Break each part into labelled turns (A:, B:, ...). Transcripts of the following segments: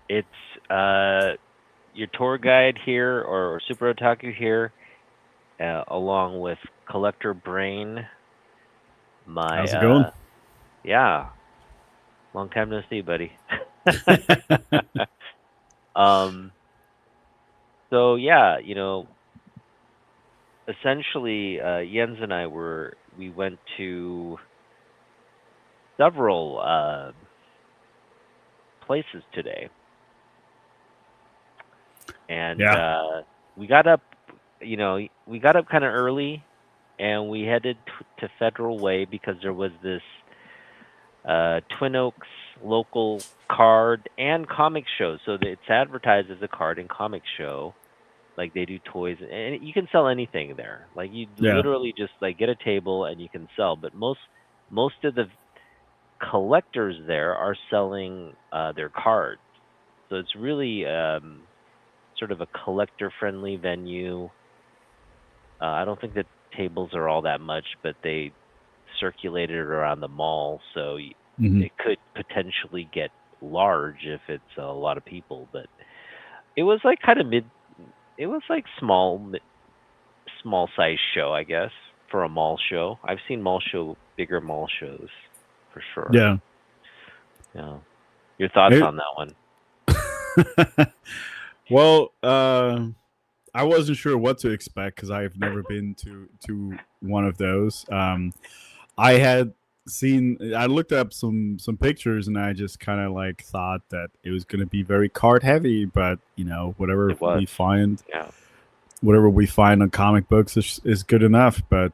A: It's your tour guide here or Super Otaku here, along with Collector Brain. My
B: How's it going?
A: yeah, long time no see, buddy. um, so yeah, essentially, Jens and we went to several places today, and
B: Yeah.
A: we got up, we got up kind of early, and we headed to Federal Way because there was this Twin Oaks local card and comic show. So it's advertised as a card and comic show. Like they do toys, and you can sell anything there. Like you
B: Yeah.
A: literally just like get a table and you can sell. But most of the collectors there are selling their cards. So it's really sort of a collector friendly venue. I don't think the tables are all that much, but they circulated around the mall, so
B: Hmm.
A: it could potentially get large if it's a lot of people. But it was like kind of mid. It was like small size show, I guess, for a mall show. I've seen bigger mall shows, for sure.
B: Yeah.
A: Yeah. Your thoughts
B: It,
A: on that one?
B: well, I wasn't sure what to expect because I've never been to one of those. I had I looked up some pictures and I just kind of like thought that it was going to be very card heavy, but
A: It was. Yeah.
B: whatever we find on comic books is good enough. But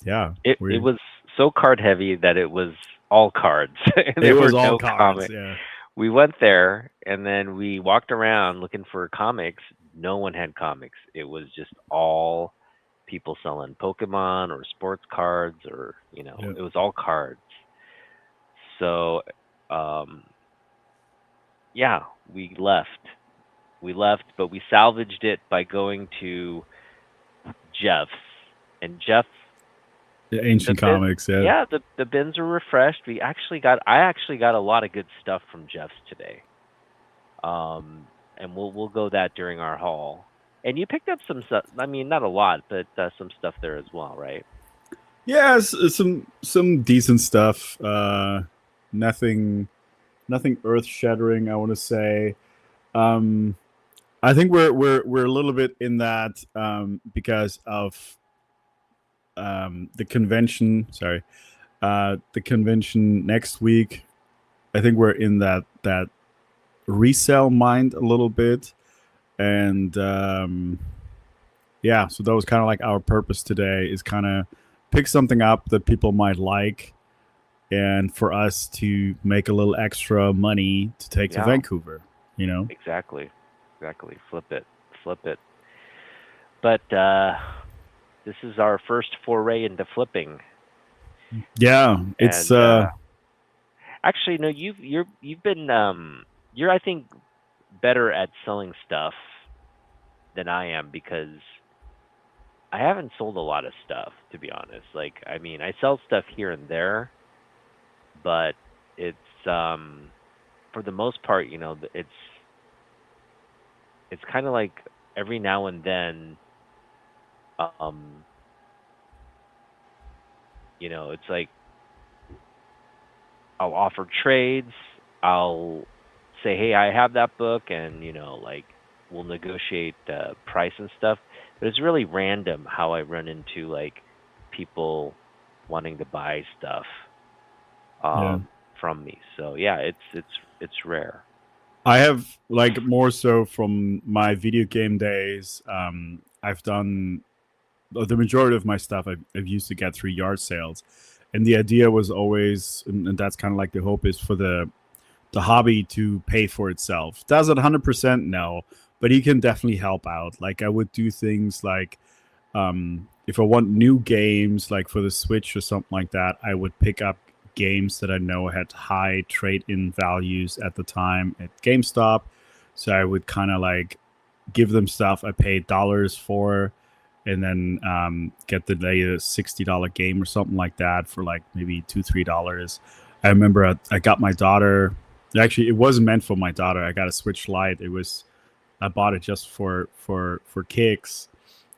B: yeah,
A: It was so card heavy that it was all cards.
B: it
A: There were
B: was all
A: no
B: cards.
A: comics.
B: Yeah.
A: We went there and then we walked around looking for comics. No one had comics. It was just all people selling Pokemon or sports cards or,
B: Yeah.
A: it was all cards. So, um yeah, we left. We left, but we salvaged it by going to Jeff's. And Jeff
B: The
A: the
B: ancient
A: bin
B: comics. Yeah.
A: yeah, the bins are refreshed. I actually got a lot of good stuff from Jeff's today. And we'll go that during our haul. And you picked up some stuff. I mean, not a lot, but some stuff there as well, right?
B: Yeah, some decent stuff. Nothing nothing earth shattering. I want to say. Um, I think we're a little bit in that because of the convention. Sorry, the convention next week. I think we're in that resell mind a little bit, and yeah. So that was kind of like our purpose today. Is kind of pick something up that people might like and for us to make a little extra money to take to
A: Yeah,
B: Vancouver, you know?
A: exactly, exactly. Flip it. But this is our first foray into flipping,
B: Yeah, it's
A: and actually, no, you've been you're I think better at selling stuff than I am because I haven't sold a lot of stuff, to be honest. Like, I mean, I sell stuff here and there, but it's for the most part, it's kind of like every now and then, um, it's like I'll offer trades. I'll say, "Hey, I have that book," and like we'll negotiate price and stuff. But it's really random how I run into like people wanting to buy stuff
B: yeah.
A: um, from me. So yeah, it's rare.
B: I have like more so from my video game days. I've done the majority of my stuff I've used to get through yard sales, and the idea was always, and that's kind of like the hope is for the hobby to pay for itself. Does it 100%? No, but he can definitely help out. Like I would do things like if I want new games, like for the Switch or something like that, I would pick up games that I know had high trade in values at the time at GameStop. So I would kind of like give them stuff I paid dollars for, and then get the latest $60 game or something like that for like maybe $2-3. I remember I got my daughter. Actually, it wasn't meant for my daughter. I got a Switch Lite. I bought it just for kicks.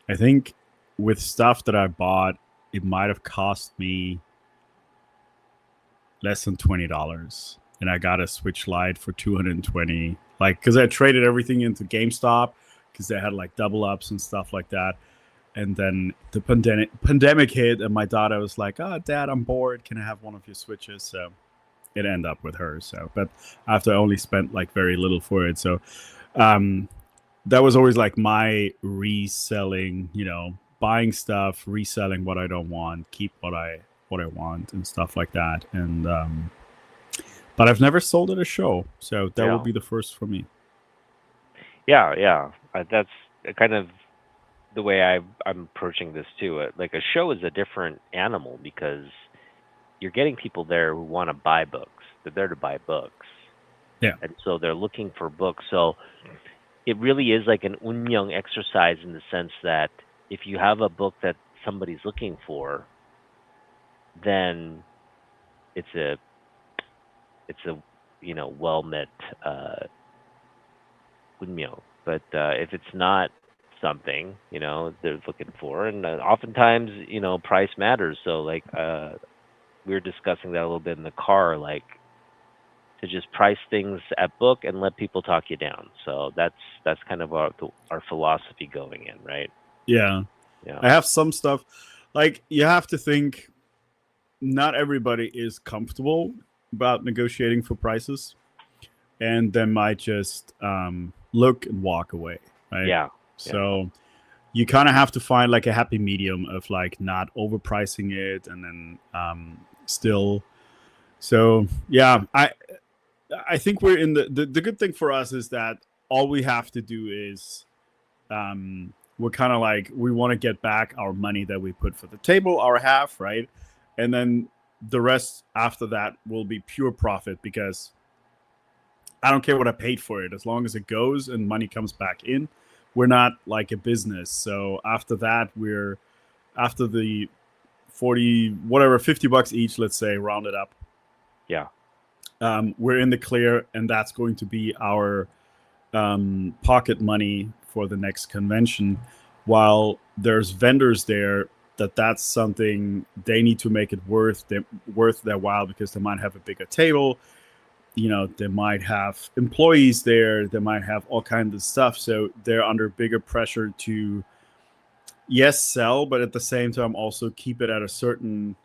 B: I think with stuff that I bought, it might have cost me less than $20, and I got a Switch Lite for 220. Like, because I traded everything into GameStop because they had like double ups and stuff like that. And then the pandemic hit, and my daughter was like, "Oh, Dad, I'm bored. Can I have one of your Switches?" So it ended up with her. So, but after I only spent like very little for it, so um, that was always like my reselling. Buying stuff, reselling what I don't want, keep what I want, and stuff like that. And but I've never sold at a show, so that will
A: Yeah,
B: be the first for me.
A: yeah, yeah. That's kind of the way I'm approaching this too. Like a show is a different animal because you're getting people there who want to buy books. They're there to buy books,
B: Yeah,
A: and so they're looking for books. So it really is like an unyoung exercise in the sense that if you have a book that somebody's looking for, then it's a it's a well met uh unmyo. But if it's not something they're looking for, and oftentimes price matters. So like we were discussing that a little bit in the car, like to just price things at book and let people talk you down. So that's kind of our philosophy going in, right?
B: yeah.
A: Yeah.
B: I have some stuff. Like, you have to think, not everybody is comfortable about negotiating for prices, and they might just look and walk away, right?
A: Yeah. Yeah.
B: So you kind of have to find like a happy medium of like not overpricing it, and then still. So yeah, I think we're in the good thing for us is that all we have to do is we're kind of like, we want to get back our money that we put for the table, our half, right? And then the rest after that will be pure profit, because I don't care what I paid for it, as long as it goes and money comes back in. We're not like a business. So after that, we're after the 40 whatever, $50 each, let's say, round it up.
A: Yeah.
B: We're in the clear, and that's going to be our pocket money for the next convention. While there's vendors there, that's something they need to make it worth their while, because they might have a bigger table. They might have employees there. They might have all kinds of stuff. So they're under bigger pressure to, yes, sell, but at the same time also keep it at a certain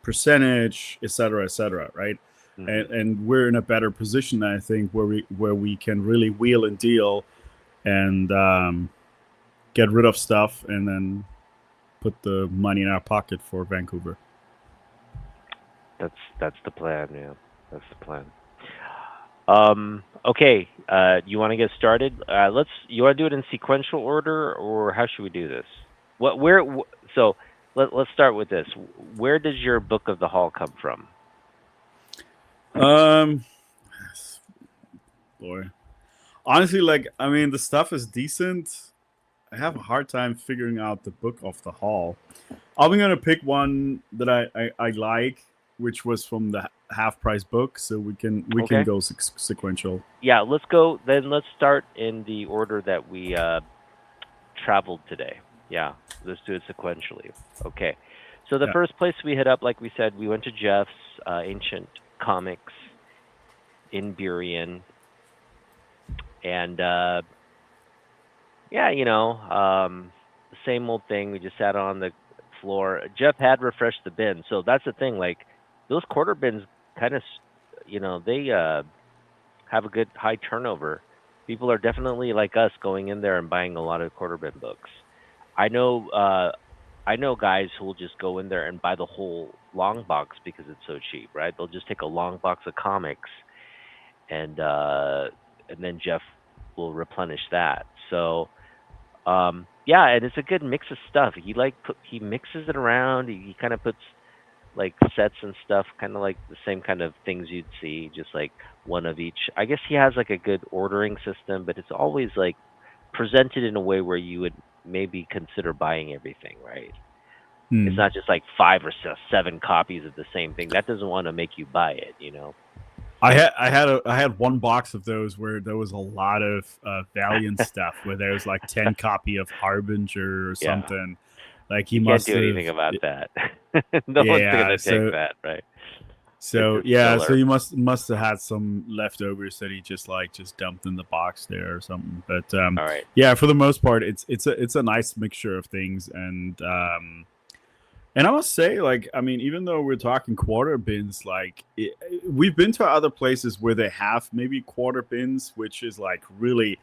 B: percentage, et cetera, right?
A: Hmm.
B: And we're in a better position, I think, where we can really wheel and deal, and get rid of stuff, and then put the money in our pocket for Vancouver.
A: That's the plan. Yeah. That's the plan. Okay. You want to get started? You want to do it in sequential order, or how should we do this? What where so let's start with this. Where does your book of the hall come from?
B: Um, boy, honestly, like, I mean, the stuff is decent. I have a hard time figuring out the book of the hall. I'm gonna pick one that I like, which was from the half price book, so we can
A: Okay.
B: go sequential.
A: Yeah, let's go then. Let's start in the order that we traveled today. Yeah, let's do it sequentially. Okay. So the
B: Yeah,
A: first place we hit up, like we said, we went to Jeff's Ancient Comics in Burien, and yeah, the same old thing. We just sat on the floor. Jeff had refreshed the bin, so that's the thing. Like those quarter bins, kind of, they have a good high turnover. People are definitely like us going in there and buying a lot of quarter bin books. I know I know guys who will just go in there and buy the whole long box because it's so cheap, right? They'll just take a long box of comics and uh and then Jeff will replenish that. So yeah, and it's a good mix of stuff. He mixes it around. He kind of puts like sets and stuff, kind of like the same kind of things you'd see, just like one of each. I guess he has like a good ordering system, but it's always like presented in a way where you would maybe consider buying everything, right? It's
B: hmm.
A: not just like five or seven copies of the same thing. That doesn't want to make you buy it, you know.
B: I had one box of those where there was a lot of Valiant stuff where there was like 10 copy of Harbinger or
A: Yeah.
B: something. Like he
A: You can't
B: must
A: do
B: have
A: anything about that. No one's
B: yeah.
A: gonna take that, right? It's
B: So
A: just
B: yeah, so
A: filler.
B: he must have had some leftovers that he just dumped in the box there or something. But
A: All right.
B: yeah, for the most part, it's a nice mixture of things, and I must say, like, I mean, even though we're talking quarter bins, like, we've been to other places where they have maybe quarter bins, which is like really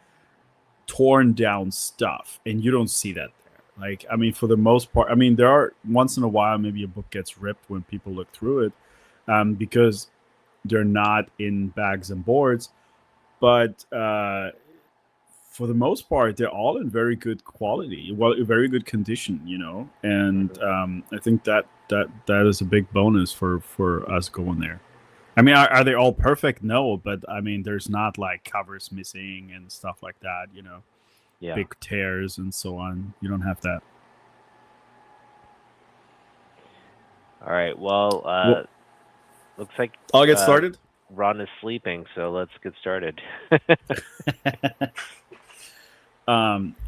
B: torn down stuff, and you don't see that there. Like, I mean, for the most part, I mean, there are once in a while maybe a book gets ripped when people look through it, because they're not in bags and boards. But for the most part, they're all in very good quality, well, very good condition, you know. And
A: Mhm.
B: I think that is a big bonus for us going there. I mean, are they all perfect? No, but I mean, there's not like covers missing and stuff like that, you know,
A: Yeah.
B: big tears and so on. You don't have that.
A: All right. Well,
B: Well,
A: looks like
B: I'll get
A: uh,
B: started.
A: Ron is sleeping, so let's get started.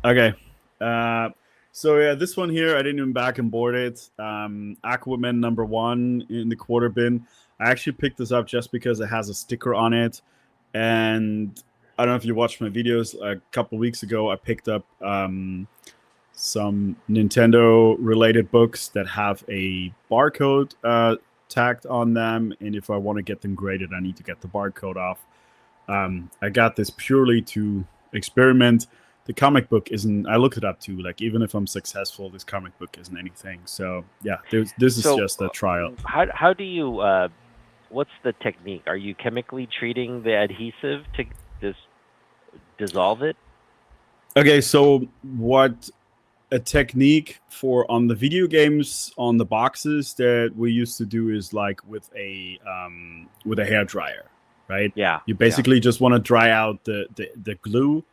B: Okay. Uh, so yeah, this one here, I didn't even back and board it. Aquaman #1 in the quarter bin. I actually picked this up just because it has a sticker on it, and I don't know if you watched my videos. A couple weeks ago, I picked up some Nintendo related books that have a barcode tagged on them, and if I want to get them graded, I need to get the barcode off. I got this purely to experiment. The comic book isn't. I looked it up too. Like, even if I'm successful, this comic book isn't anything. So yeah, this is
A: So,
B: just a trial.
A: how do you what's the technique? Are you chemically treating the adhesive to dis dissolve it?
B: Okay, so what a technique for on the video games on the boxes that we used to do is like with a hair dryer, right?
A: Yeah,
B: You
A: yeah.
B: basically just want to dry out the glue,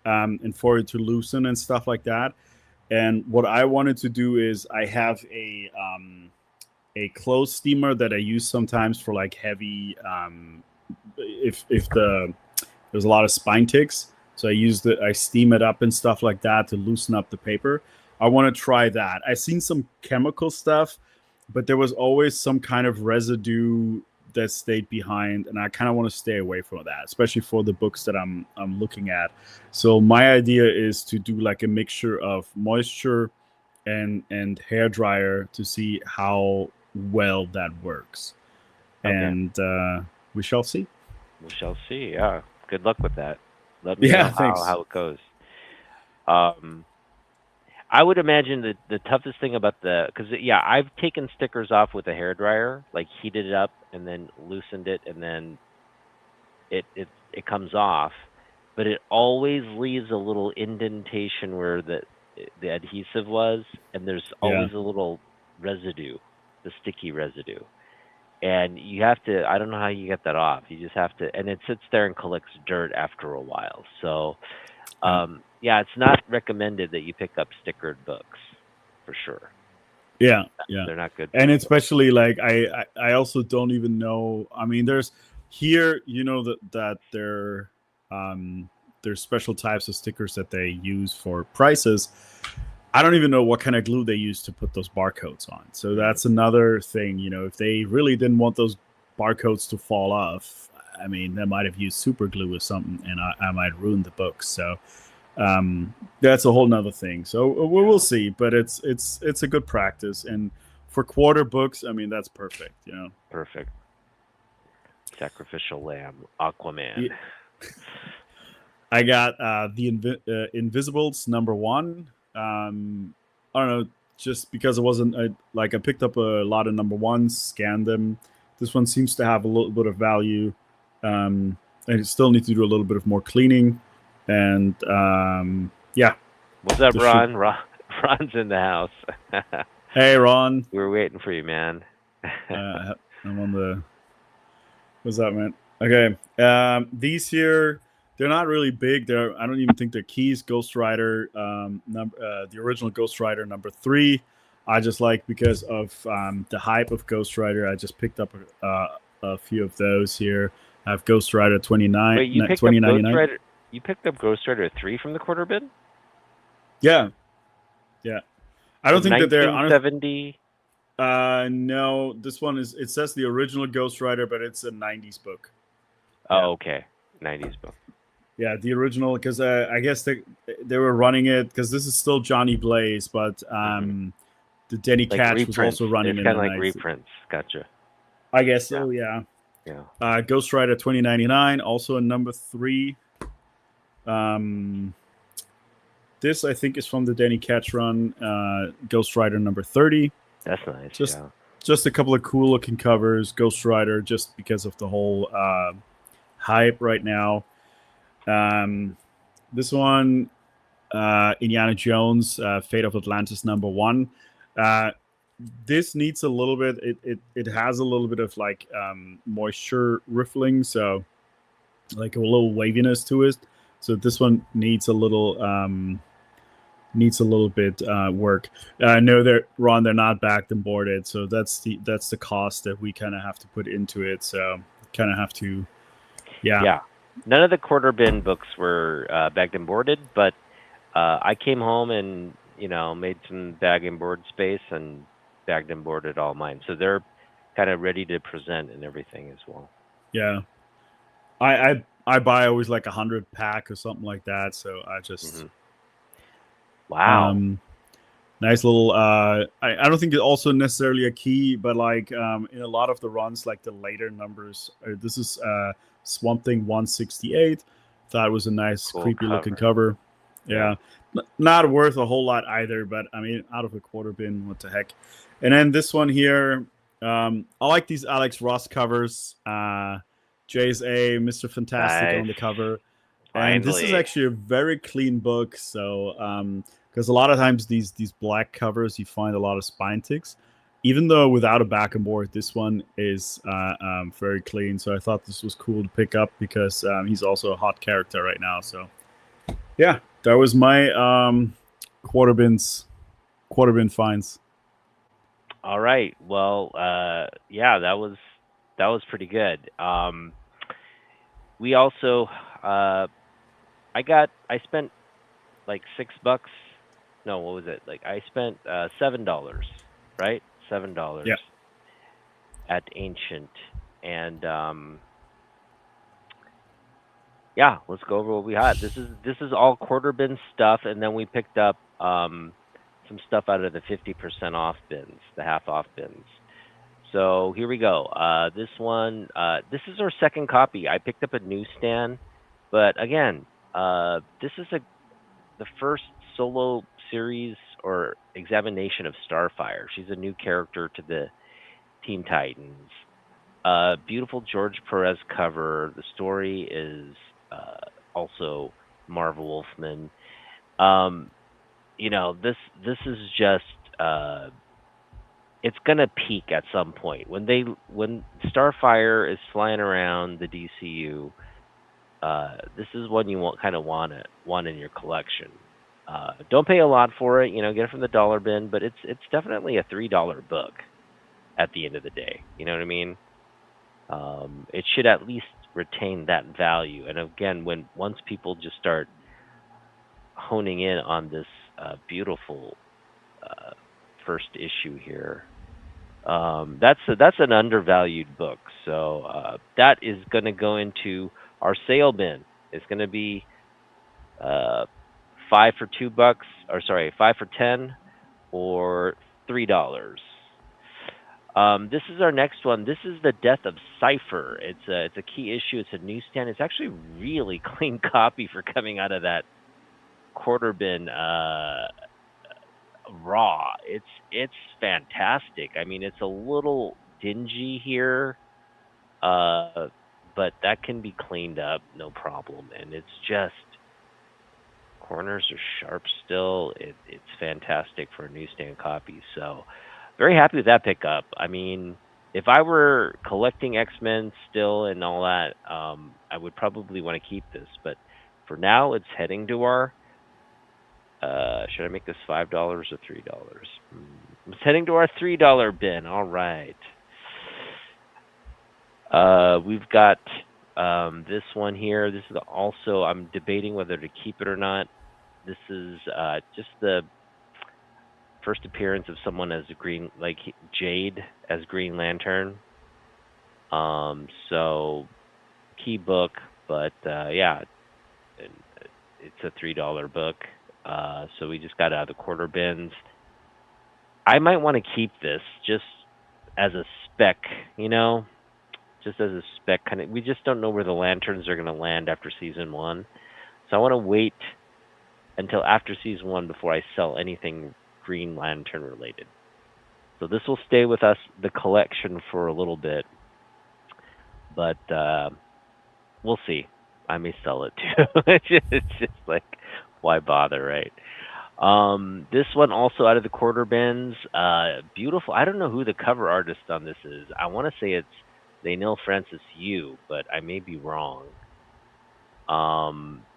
B: and for it to loosen and stuff like that. And what I wanted to do is I have a clothes steamer that I use sometimes for like heavy, if there's a lot of spine ticks. So I steam it up and stuff like that to loosen up the paper. I want to try that. I've seen some chemical stuff, but there was always some kind of residue that stayed behind, and I kind of want to stay away from that, especially for the books that I'm looking at. So my idea is to do like a mixture of moisture and hair dryer to see how well that works,
A: Okay.
B: and we shall see.
A: We shall see. Yeah. Good luck with that. Let me
B: Yeah,
A: know
B: thanks.
A: how it goes. Um, I would imagine that the toughest thing about the because yeah, I've taken stickers off with a hair dryer, like heated it up and then loosened it, and then it comes off, but it always leaves a little indentation where the adhesive was, and there's
B: Yeah.
A: always a little residue, the sticky residue. And you have to I don't know how you get that off. You just have to and it sits there and collects dirt after a while. So,
B: Yeah.
A: yeah, it's not recommended that you pick up stickered books for sure.
B: Yeah, yeah,
A: They're not good for
B: and
A: you.
B: especially like I also don't even know. I mean, there's here, you know, um there's special types of stickers that they use for prices. I don't even know what kind of glue they use to put those barcodes on. So
A: Mm,
B: that's another thing. You know, if they really didn't want those barcodes to fall off, I mean, they might have used super glue or something, and I might ruin the book. So that's a whole nother thing. So we
A: yeah,
B: will see, but it's a good practice, and for quarter books, I mean, that's perfect. You know,
A: perfect. Sacrificial lamb, Aquaman.
B: I got the Invisibles #1. I don't know, just because it wasn't like I picked up a lot of #1s, scanned them. This one seems to have a little bit of value. I still need to do a little bit of more cleaning, and yeah,
A: What's up,
B: this should.
A: Ron? Ron's in the house.
B: Hey, Ron.
A: We were waiting for you, man.
B: I'm on the. What's that, man? Okay. These here, they're not really big. I don't even think they're keys. Ghost Rider, the original Ghost Rider #3. I just like because of the hype of Ghost Rider. I just picked up a few of those here. I have Ghost Rider
A: Wait,
B: 2099.
A: You picked up Ghost Rider 3 from the quarter bin
B: Yeah, yeah. I don't
A: from
B: think that they're honest.
A: 1970.
B: No, this one is. It says the original Ghost Rider, but it's a '90s book. Yeah,
A: Oh, okay. 90s book.
B: yeah, the original because I guess they were running it because this is still Johnny Blaze, but
A: Hmm.
B: the Denny
A: Like
B: Catch was
A: reprints.
B: also running
A: It's
B: in
A: kind
B: the
A: of like
B: nights.
A: reprints. Gotcha.
B: I guess
A: Yeah.
B: so. Yeah.
A: Yeah.
B: Ghost Rider 2099, also a number three. Um, this I think is from the Danny Catch run. Ghost Rider number 30.
A: That's nice.
B: Just
A: Yeah.
B: just a couple of cool looking covers. Ghost Rider, just because of the whole hype right now. Um, this one, Indiana Jones, Fate of Atlantis number one. Uh, this needs a little bit. It has a little bit of like moisture riffling, so like a little waviness to it. So this one needs a little bit work. I know they're Ron, they're not backed and boarded, so that's the cost that we kind of have to put into it. So kind of have to, yeah,
A: Yeah. None of the quarter bin books were bagged and boarded, but I came home and made some bag and board space and bagged and boarded all mine. So they're kind of ready to present and everything as well.
B: yeah. I buy always like 100 pack or something like that. So I just
A: Hmm. Wow.
B: um nice little I don't think it's also necessarily a key, but like in a lot of the runs, like the later numbers, this is Swamp Thing 168. Thought it was a nice
A: Cool
B: creepy looking
A: cover.
B: cover.
A: Yeah.
B: Yeah. Not worth a whole lot either, but I mean, out of a quarter bin, what the heck. And then this one here, I like these Alex Ross covers. JSA, Mr. Fantastic
A: Nice.
B: on the cover. And this is
A: Finally.
B: actually a very clean book. So because a lot of times these black covers you find a lot of spine ticks. Even though without a back and board, this one is very clean. So I thought this was cool to pick up because he's also a hot character right now. So yeah, that was my quarter bins, quarter bin finds.
A: All right. Well, yeah, that was pretty good. We also, uh, I spent like $6. No, what was it? Like I spent $7, right? $7
B: Yeah,
A: at Ancient, and yeah, let's go over what we had. This is all quarter bin stuff, and then we picked up some stuff out of the 50% off bins, the half off bins. So here we go. This is our second copy. I picked up a newsstand, but again, this is the first solo series or examination of Starfire. She's a new character to the Teen Titans. Beautiful George Perez cover. The story is also Marv Wolfman. Um, this is just it's gonna peak at some point when Starfire is flying around the DCU. This is one you want in your collection. Don't pay a lot for it. Get it from the dollar bin, but it's definitely a $3 book at the end of the day. You know what I mean? It should at least retain that value. And again, once people just start honing in on this beautiful uh, first issue here, that's an undervalued book. So that is going to go into our sale bin. It's going to be uh, five for $2, or sorry, 5 for 10, or $3. This is our next one. This is the Death of Cipher. It's a key issue. It's a newsstand. It's actually really clean copy for coming out of that quarter bin raw. It's fantastic. I mean, it's a little dingy here, uh, but that can be cleaned up, no problem. And it's just corners are sharp still. It's fantastic for a newsstand copy. So very happy with that pickup. I mean, if I were collecting X Men still and all that, I would probably want to keep this. But for now, it's heading to our. Should I make this $5 or $3? It's heading to our $3 bin. All right. We've got This one here, this is also, I'm debating whether to keep it or not. This is just the first appearance of someone as a green, like Jade as Green Lantern. So key book, but yeah, and it's a $3 book. So we just got out of the quarter bins. I might want to keep this just as a spec, you know, just as a spec kind of. We just don't know where the lanterns are going to land after season one, so I want to wait until after season one before I sell anything Green Lantern related. So this will stay with us, the collection, for a little bit, but we'll see. I may sell it too. It's just like, why bother, right? This one also out of the quarter bins. Beautiful. I don't know who the cover artist on this is. I want to say it's Lainil Francis Yu, but I may be wrong.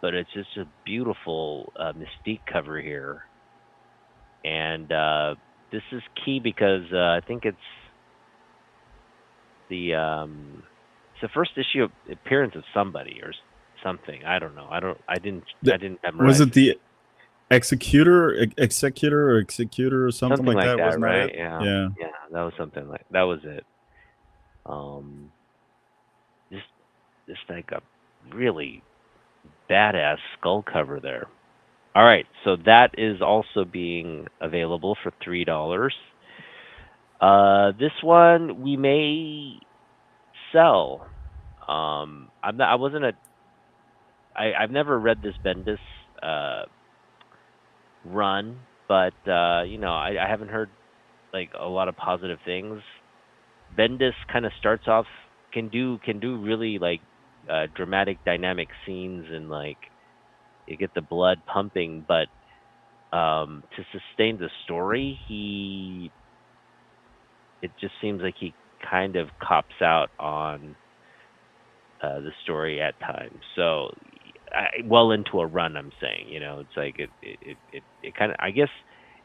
A: But it's just a beautiful Mystique cover here, and this is key because I think the um, it's the first issue appearance of somebody or something. I don't know. I don't. I didn't.
B: The,
A: I didn't
B: was
A: memorize
B: it
A: it.
B: the executor or something
A: Something
B: like
A: like
B: that?
A: that,
B: Wasn't that
A: right?
B: it?
A: Yeah.
B: Yeah.
A: Yeah. That was something like that. Was it. Um, just just like a really badass skull cover there. All right, so that is also being available for $3. This one we may sell. I'm not. I wasn't a. I've never read this Bendis uh, run, but I haven't heard like a lot of positive things. Bendis kind of starts off, can do really like dramatic dynamic scenes, and like you get the blood pumping, but to sustain the story, he it just seems like he kind of cops out on the story at times. So well into a run, I'm saying, it's like it kind of, I guess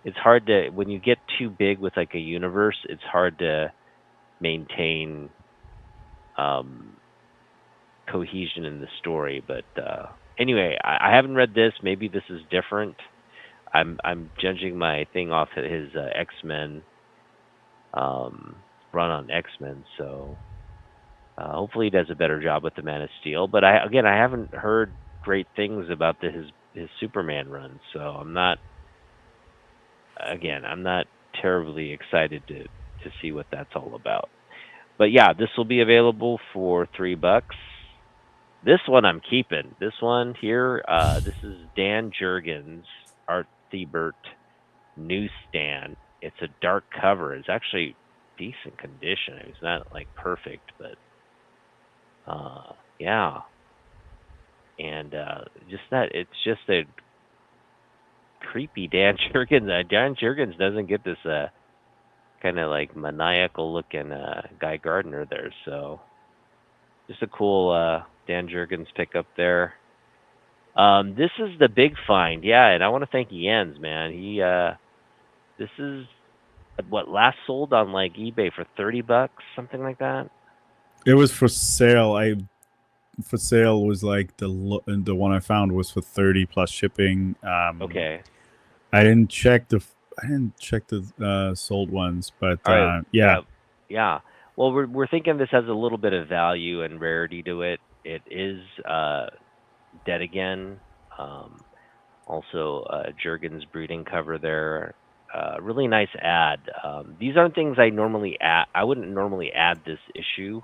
A: it's hard to, when you get too big with like a universe, it's hard to maintain um cohesion in the story. But anyway, I haven't read this. Maybe this is different. I'm judging my thing off of his X-Men um run on X-Men, so hopefully he does a better job with the Man of Steel. But I haven't heard great things about his Superman run, so I'm not terribly excited to see what that's all about. But yeah, this will be available for $3. This one I'm keeping. This one here, this is Dan Jurgens, Art Thibert newsstand. It's a dark cover. It's actually decent condition. It's not like perfect, but yeah. And just that, it's just a creepy Dan Jurgens. Dan Jurgens doesn't get this kind of like maniacal looking Guy Gardner there. So just a cool Dan Jurgens pickup there. This is the big find, yeah, and I want to thank Jens, man. This is what last sold on like eBay for $30, something like that.
B: It was for sale. I for sale was like the one I found was for 30 plus shipping.
A: Okay,
B: I didn't check the sold ones, but
A: all right,
B: yeah,
A: yeah. Well, we're thinking this has a little bit of value and rarity to it. It is dead again. Um, Also, Jurgen's breeding cover there. Really nice ad. These aren't things I normally add. I wouldn't normally add this issue.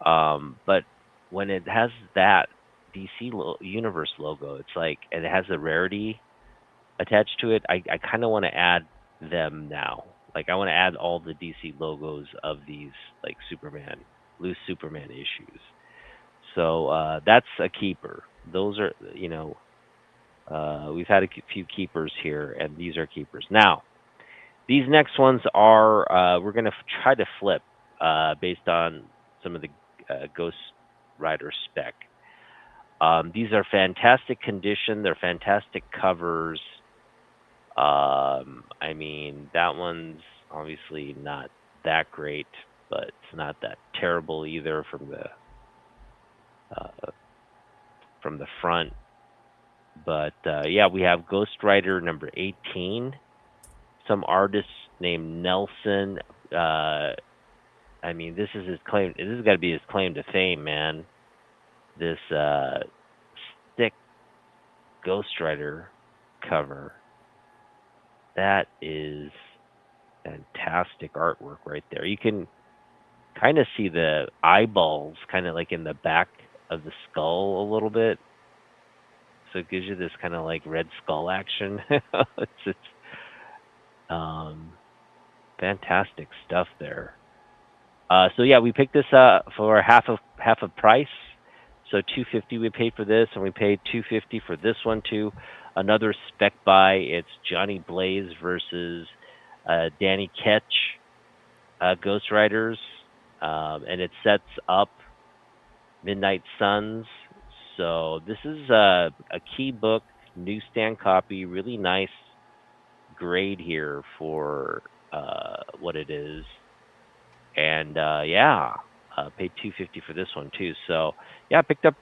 A: But when it has that DC Universe logo, it's like, and it has a rarity attached to it. I kind of want to add them now. Like I want to add all the DC logos of these like Superman, loose Superman issues. So that's a keeper. Those are, we've had a few keepers here, and these are keepers. Now, these next ones are we're going to try to flip based on some of the Ghost Rider spec. These are fantastic condition. They're fantastic covers. I mean, that one's obviously not that great, but it's not that terrible either from the uh, from the front. But yeah, we have Ghost Rider number 18. Some artist named Nelson. Uh, I mean, this is his claim. This has got to be his claim to fame, man. This stick Ghost Rider cover. That is fantastic artwork right there. You can kind of see the eyeballs kind of like in the back of the skull a little bit. So it gives you this kind of like red skull action. It's um fantastic stuff there. So yeah, we picked this up for half of price. So 250 we paid for this, and we paid 250 for this one too. Another spec buy. It's Johnny Blaze versus Danny Ketch, Ghost Riders, and it sets up Midnight Suns. So this is a key book, newsstand copy, really nice grade here for what it is. And yeah, paid 250 for this one too. So yeah, I picked up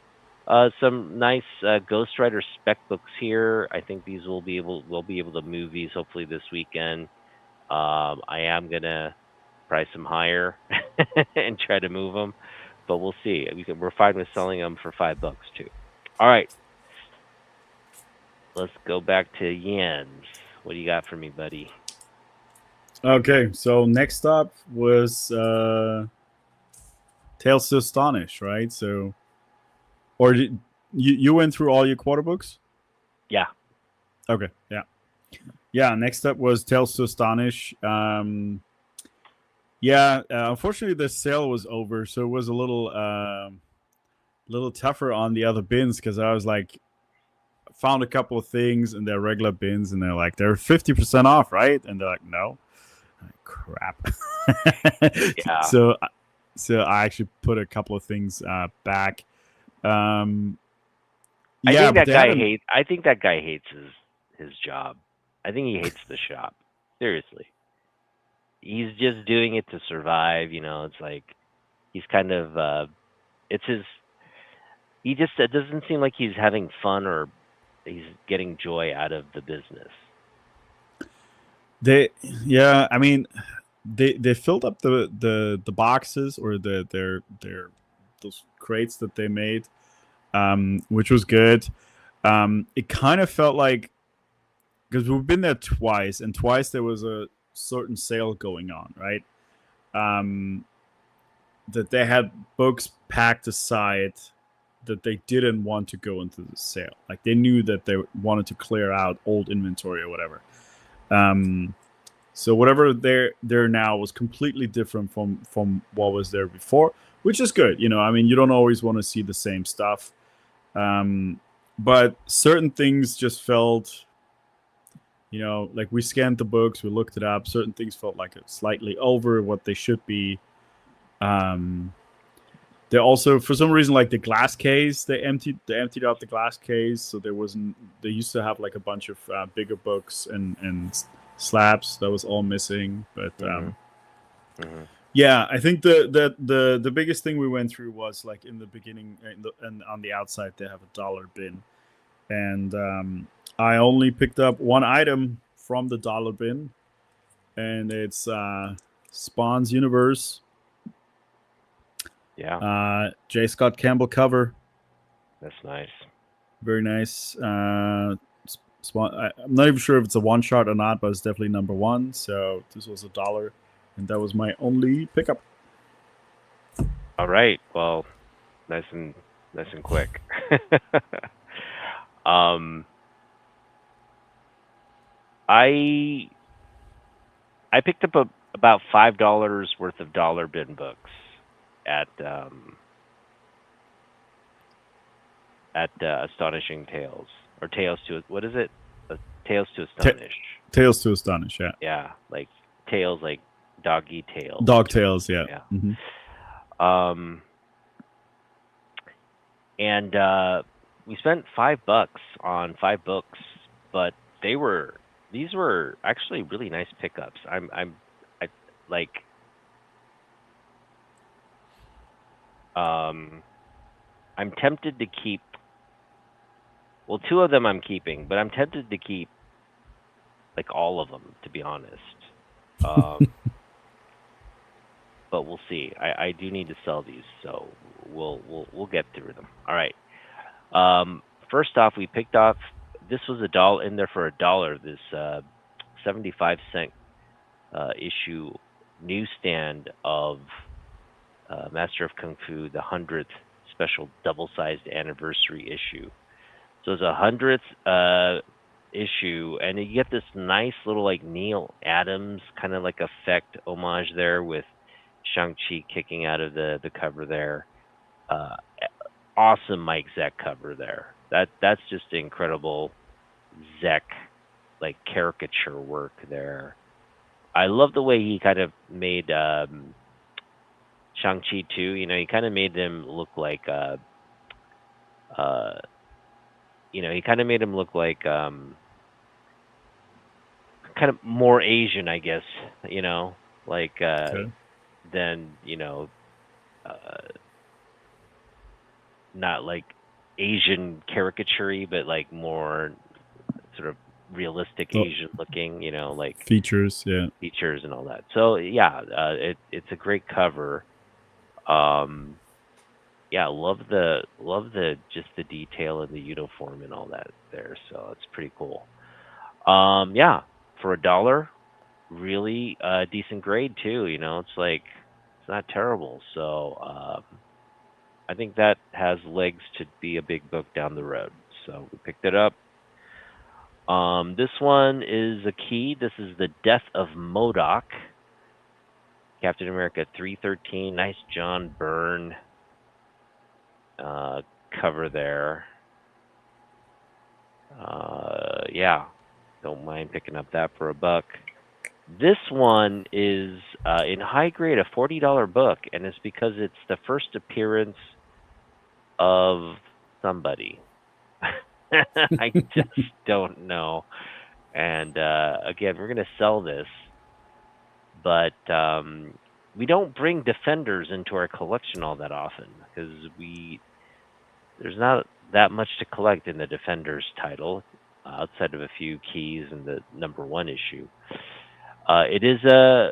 A: some nice Ghost Rider spec books here. I think these we'll be able to move these hopefully this weekend. I am gonna price them higher and try to move them, but we'll see. We're fine with selling them for $5 too. All right, let's go back to Jens. What do you got for me, buddy?
B: Okay, so next up was Tales to Astonish, right? So, or did, you went through all your quarter books?
A: Yeah.
B: Okay, yeah, yeah. Next up was Tales to Astonish. Yeah, unfortunately the sale was over, so it was a little tougher on the other bins because I was like found a couple of things in their regular bins, and they're 50% off, right? And they're like, no, crap.
A: Yeah.
B: so so I actually put a couple of things back. Um, yeah, but they had an
A: I think that guy hates his job. I think he hates the shop. Seriously. He's just doing it to survive, it's like he's kind of it's his he just it doesn't seem like he's having fun or he's getting joy out of the business.
B: they yeah. I mean, they filled up the boxes or their those crates that they made, which was good. It kind of felt like because we've been there twice, and twice there was a certain sale going on, right? Um, that they had books packed aside that they didn't want to go into the sale. Like they knew that they wanted to clear out old inventory or whatever. Um, so whatever there now was completely different from what was there before, which is good. I mean, you don't always want to see the same stuff, but certain things just felt, like we scanned the books, we looked it up. Certain things felt like it's slightly over what they should be. Um, they also, for some reason, like the glass case, they emptied out the glass case, so there wasn't. They used to have like a bunch of bigger books and slabs that was all missing. But
A: Mhm. Mhm.
B: yeah, I think the biggest thing we went through was like in the beginning and on the outside they have a dollar bin, and I only picked up one item from the dollar bin, and it's Spawn's Universe,
A: Yeah,
B: J. Scott Campbell cover.
A: that's nice.
B: Very nice. I'm not even sure if it's a one shot or not, but it's definitely number one. So this was a dollar, and that was my only pickup.
A: All right. Well, nice and quick. um I I picked up about $5 worth of dollar bin books at Astonishing Tales or Tales to what is it? Tales to
B: Ta
A: Astonish.
B: Tales to Astonish, yeah.
A: Yeah, like tails, like doggy tails.
B: Dog Tales, yeah.
A: Yeah.
B: Mm-hmm.
A: Um, and we spent $5 on 5 books, but they were these were actually really nice pickups. I like um I'm tempted to keep. Well, two of them I'm keeping, but I'm tempted to keep like all of them, to be honest. Um, but we'll see. I do need to sell these, so we'll get through them. All right. Um, First off, we picked off. This was a dollar in there for a dollar. This 75 cent issue newsstand of Master of Kung Fu, the 100th special double-sized anniversary issue. So it's a 100th issue, and you get this nice little like Neil Adams kind of like effect homage there with Shang-Chi kicking out of the cover there. Uh, awesome Mike Zeck cover there. That's just incredible Zeck like caricature work there. I love the way he kind of made Shang-Chi too. You know, he kind of made them look like uh he kind of made him look like kind of more Asian, I guess, you know, like
B: Okay.
A: than, uh not like Asian caricature but like more sort of realistic
B: Oh,
A: Asian looking, like
B: features, yeah.
A: features and all that. So yeah, it's a great cover. Um yeah, love the just the detail and the uniform and all that there. So it's pretty cool. Yeah, for a dollar, really decent grade too. It's like it's not terrible. So I think that has legs to be a big book down the road. So we picked it up. This one is a key. This is the Death of Modoc, Captain America 313. Nice John Byrne uh, cover there. Yeah, don't mind picking up that for a buck. This one is in high grade, a $40 book, and it's because it's the first appearance of somebody. I just don't know. And again, we're going to sell this, but we don't bring Defenders into our collection all that often because there's not that much to collect in the Defenders title outside of a few keys and the number one issue. It is a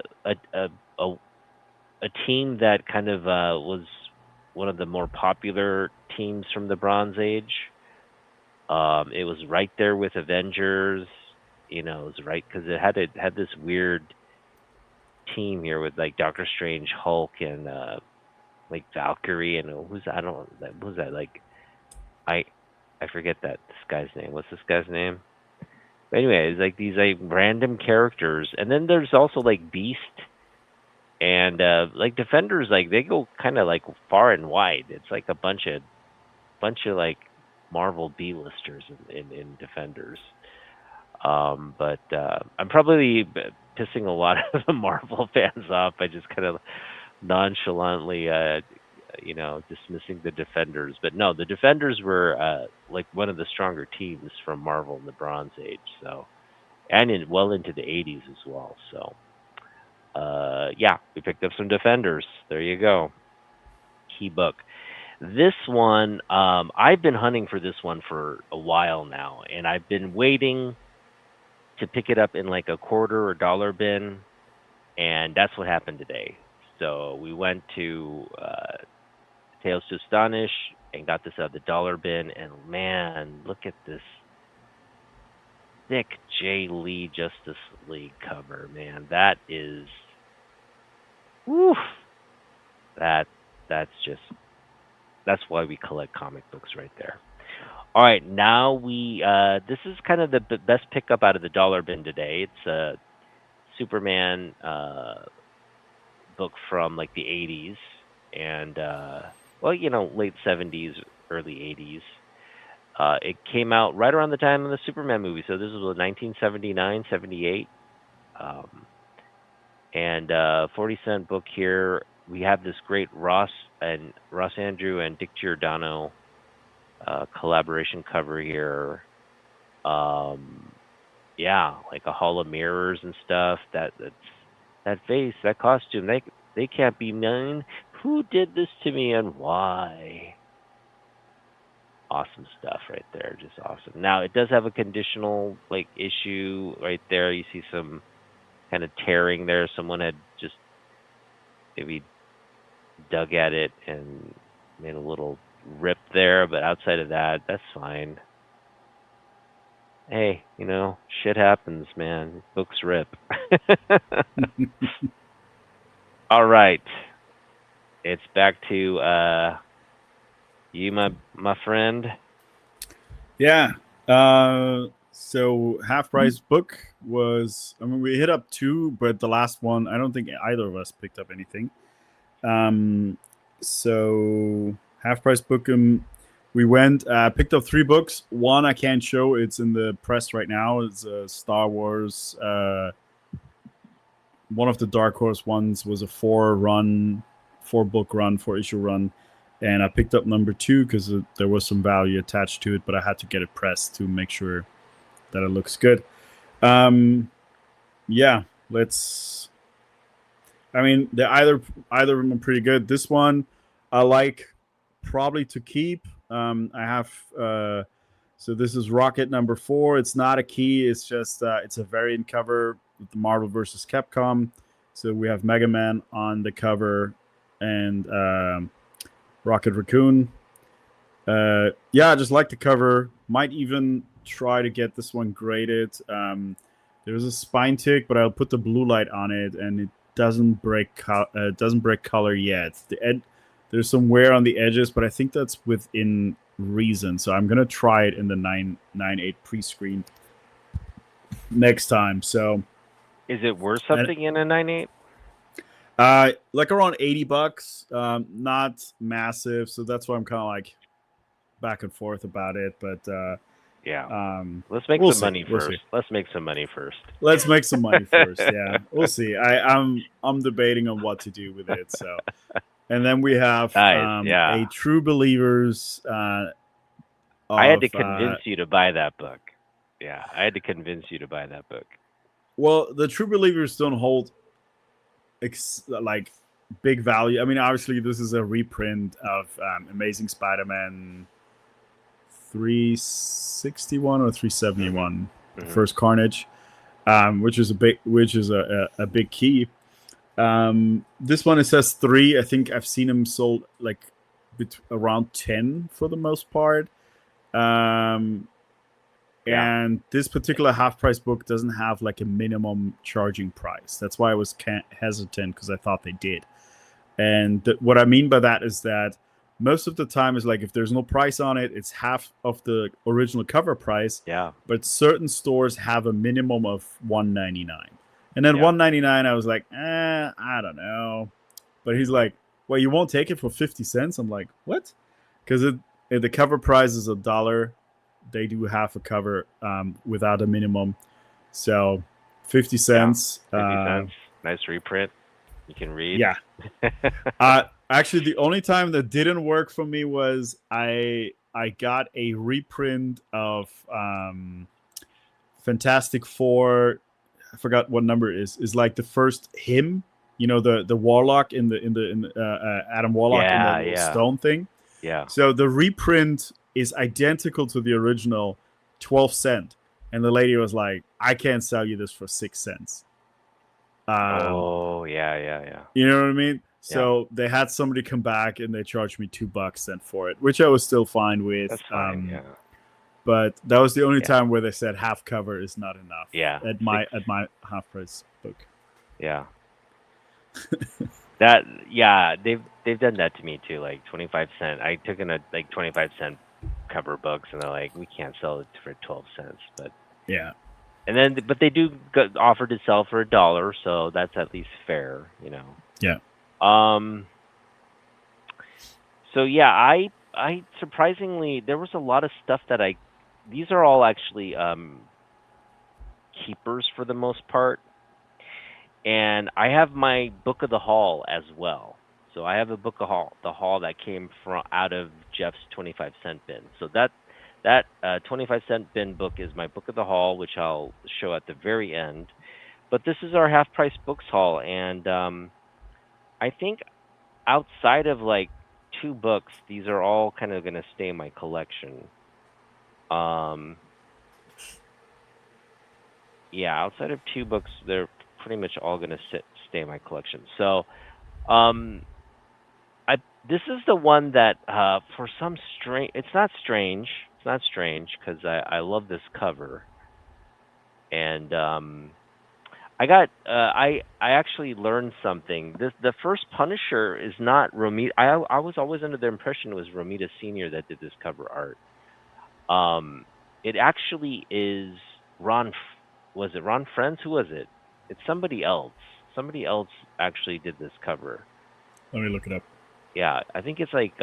A: a team that kind of was one of the more popular teams from the Bronze Age. It was right there with Avengers. It was right because it had this weird team here with like Doctor Strange, Hulk, and like Valkyrie, and who's I don't who's that like I I forget this guy's name. What's this guy's name? But anyway, it's like these like random characters, and then there's also like Beast and like Defenders. Like they go kind of like far and wide. It's like a bunch of like Marvel B-listers in Defenders. But I'm probably pissing a lot of the Marvel fans off by just kind of nonchalantly, dismissing the Defenders. But no, the Defenders were like one of the stronger teams from Marvel in the Bronze Age. So, and well into the '80s as well. So, yeah, we picked up some Defenders. There you go. Key book. This one, I've been hunting for this one for a while now, and I've been waiting to pick it up in like a quarter or dollar bin, and that's what happened today. So we went to Tales to Astonish and got this out of the dollar bin, and man, look at this thick Jay Lee Justice League cover, man. That is, woof. That that's just that's why we collect comic books right there. All right, now we this is kind of the best pickup out of the dollar bin today. It's a Superman book from like the 80s and well, late 70s, early 80s. It came out right around the time of the Superman movie. So this was 1979, 78. Um, and 40-cent book here. We have this great Ross Andrew and Dick Giordano collaboration cover here. Um, yeah, like a hall of mirrors and stuff. That face, that costume. They can't be mean. Who did this to me and why? Awesome stuff right there. Just awesome. Now it does have a conditional like issue right there. You see some kind of tearing there. Someone had just maybe dug at it and made a little rip there, but outside of that, that's fine. Hey, shit happens, man. Books rip. All right. It's back to you, my friend.
B: Yeah. So half price book was. I mean, we hit up two, but the last one, I don't think either of us picked up anything. Um, so half price book. We went, picked up three books. One I can't show; it's in the press right now. It's Star Wars. One of the Dark Horse ones was a four book run, 4 issue run, and I picked up number two because there was some value attached to it, but I had to get it pressed to make sure that it looks good. Um, yeah, let's. I mean, they either of them are pretty good. This one I like probably to keep. I have so this is Rocket number 4. It's not a key. It's just it's a variant cover with the Marvel versus Capcom. So we have Mega Man on the cover and Rocket Raccoon. Yeah, I just like the cover. Might even try to get this one graded. There's a spine tick, but I'll put the blue light on it, and it doesn't break color yet. There's some wear on the edges, but I think that's within reason. So I'm gonna try it in the 9.8 pre-screen next time. So
A: Is it worth
B: and,
A: something in a 9.8?
B: like around $80. Not massive, so that's why I'm kind of like back and forth about it. But
A: Yeah. Let's make
B: we'll
A: some
B: see.
A: money
B: We'll
A: first.
B: see.
A: Let's make some money first.
B: Let's make some money first. Yeah, we'll see. I'm debating on what to do with it. So, and then we have
A: Nice. Yeah.
B: a True Believers.
A: I had to
B: Of
A: convince you to buy that book. Yeah, I had to convince you to buy that book.
B: well, the True Believers don't hold like big value. I mean, obviously, this is a reprint of Amazing Spider-Man 361 or 371, the first Carnage, which is a big key. This one it says 3. I think I've seen them sold like around 10 for the most part. And this particular half price book doesn't have like a minimum charging price. That's why I was hesitant, because I thought they did. And what I mean by that is that most of the time is like if there's no price on it, it's half of the original cover price.
A: Yeah.
B: But certain stores have a minimum of $1.99. And then $1.99, I was like, I don't know. But he's like, well, you won't take it for 50 cents? I'm like, what? Because the cover price is $1. They do half a cover without a minimum. So 50 cents.
A: 50 cents. Nice reprint. You can read.
B: Yeah. Actually, the only time that didn't work for me was I got a reprint of Fantastic Four. I forgot what number it is. Is like the first hymn. You know, the Warlock in the Adam Warlock in the little stone thing.
A: Yeah.
B: So the reprint is identical to the original, 12 cents. And the lady was like, I can't sell you this for 6 cents.
A: Yeah.
B: You know what I mean? So they had somebody come back and they charged me $2 then for it, which I was still fine with.
A: That's fine, yeah.
B: But that was the only time where they said half cover is not enough.
A: Yeah.
B: At my half price book.
A: Yeah. They've done that to me too, like 25 cent. I took in a like 25 cent cover books and they're like, we can't sell it for 12 cents, but
B: yeah.
A: And then but they do offer to sell for $1, so that's at least fair, you know.
B: Yeah.
A: So yeah, I surprisingly there was a lot of stuff that these are all actually keepers for the most part. And I have my book of the haul as well. So I have a book of the haul that came from out of Jeff's 25 cent bin. So that 25 cent bin book is my book of the haul, which I'll show at the very end. But this is our half price books haul, and I think outside of like two books, these are all kind of going to stay in my collection. Um, yeah, outside of two books, they're pretty much all going to stay in my collection. So, um, I this is the one that for some strange, it's not strange because I love this cover, and I actually learned something. The first Punisher is not Romita. I was always under the impression it was Romita Senior that did this cover art. Um, it actually is Was it Ron Friends? Who was it? It's somebody else. Somebody else actually did this cover.
B: Let me look it up.
A: Yeah, I think it's like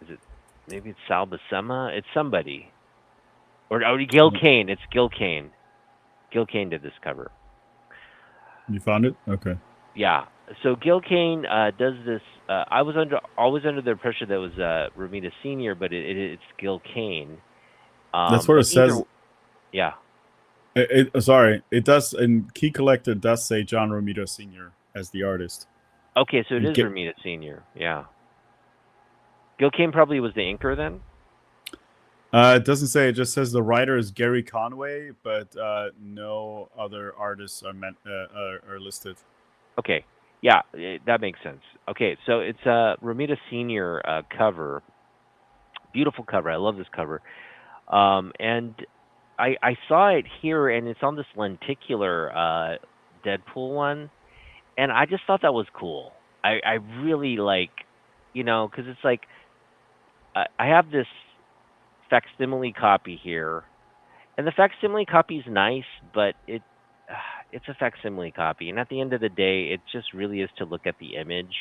A: is it maybe it's Sal Buscema? It's somebody. Or Gil Kane. It's Gil Kane. Gil Kane did this cover.
B: You found it? Okay.
A: Yeah. So Gil Kane does this. I was always under the impression that it was Romita Senior, but it's Gil Kane.
B: That's what
A: But
B: it
A: either,
B: says.
A: yeah.
B: Sorry, it does. And Key Collector does say John Romita Sr. as the artist.
A: Okay, so it
B: And
A: is Romita Senior. Yeah. Gil Kane probably was the inker then.
B: it doesn't say. It just says the writer is Gary Conway, but no other artists are listed.
A: Okay. Yeah, that makes sense. Okay, so it's a Romita Senior cover. Beautiful cover. I love this cover. And I saw it here, and it's on this lenticular Deadpool one, and I just thought that was cool. I really like, because it's like I have this facsimile copy here, and the facsimile copy is nice, but it's a facsimile copy, and at the end of the day, it just really is to look at the image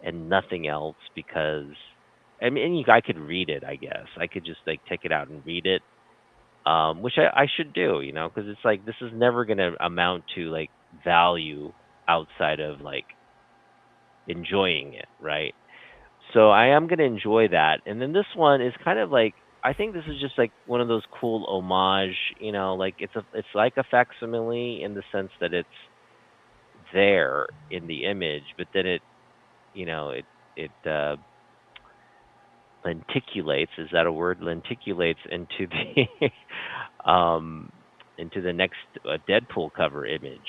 A: and nothing else. Because I mean, I could read it. I guess I could just like take it out and read it, which I should do, because it's like this is never going to amount to like value outside of like enjoying it, right? So I am going to enjoy that. And then this one is kind of like, I think this is just like one of those cool homage, like it's like a facsimile in the sense that it's there in the image, but then it lenticulates. Is that a word? Lenticulates into the into the next Deadpool cover image.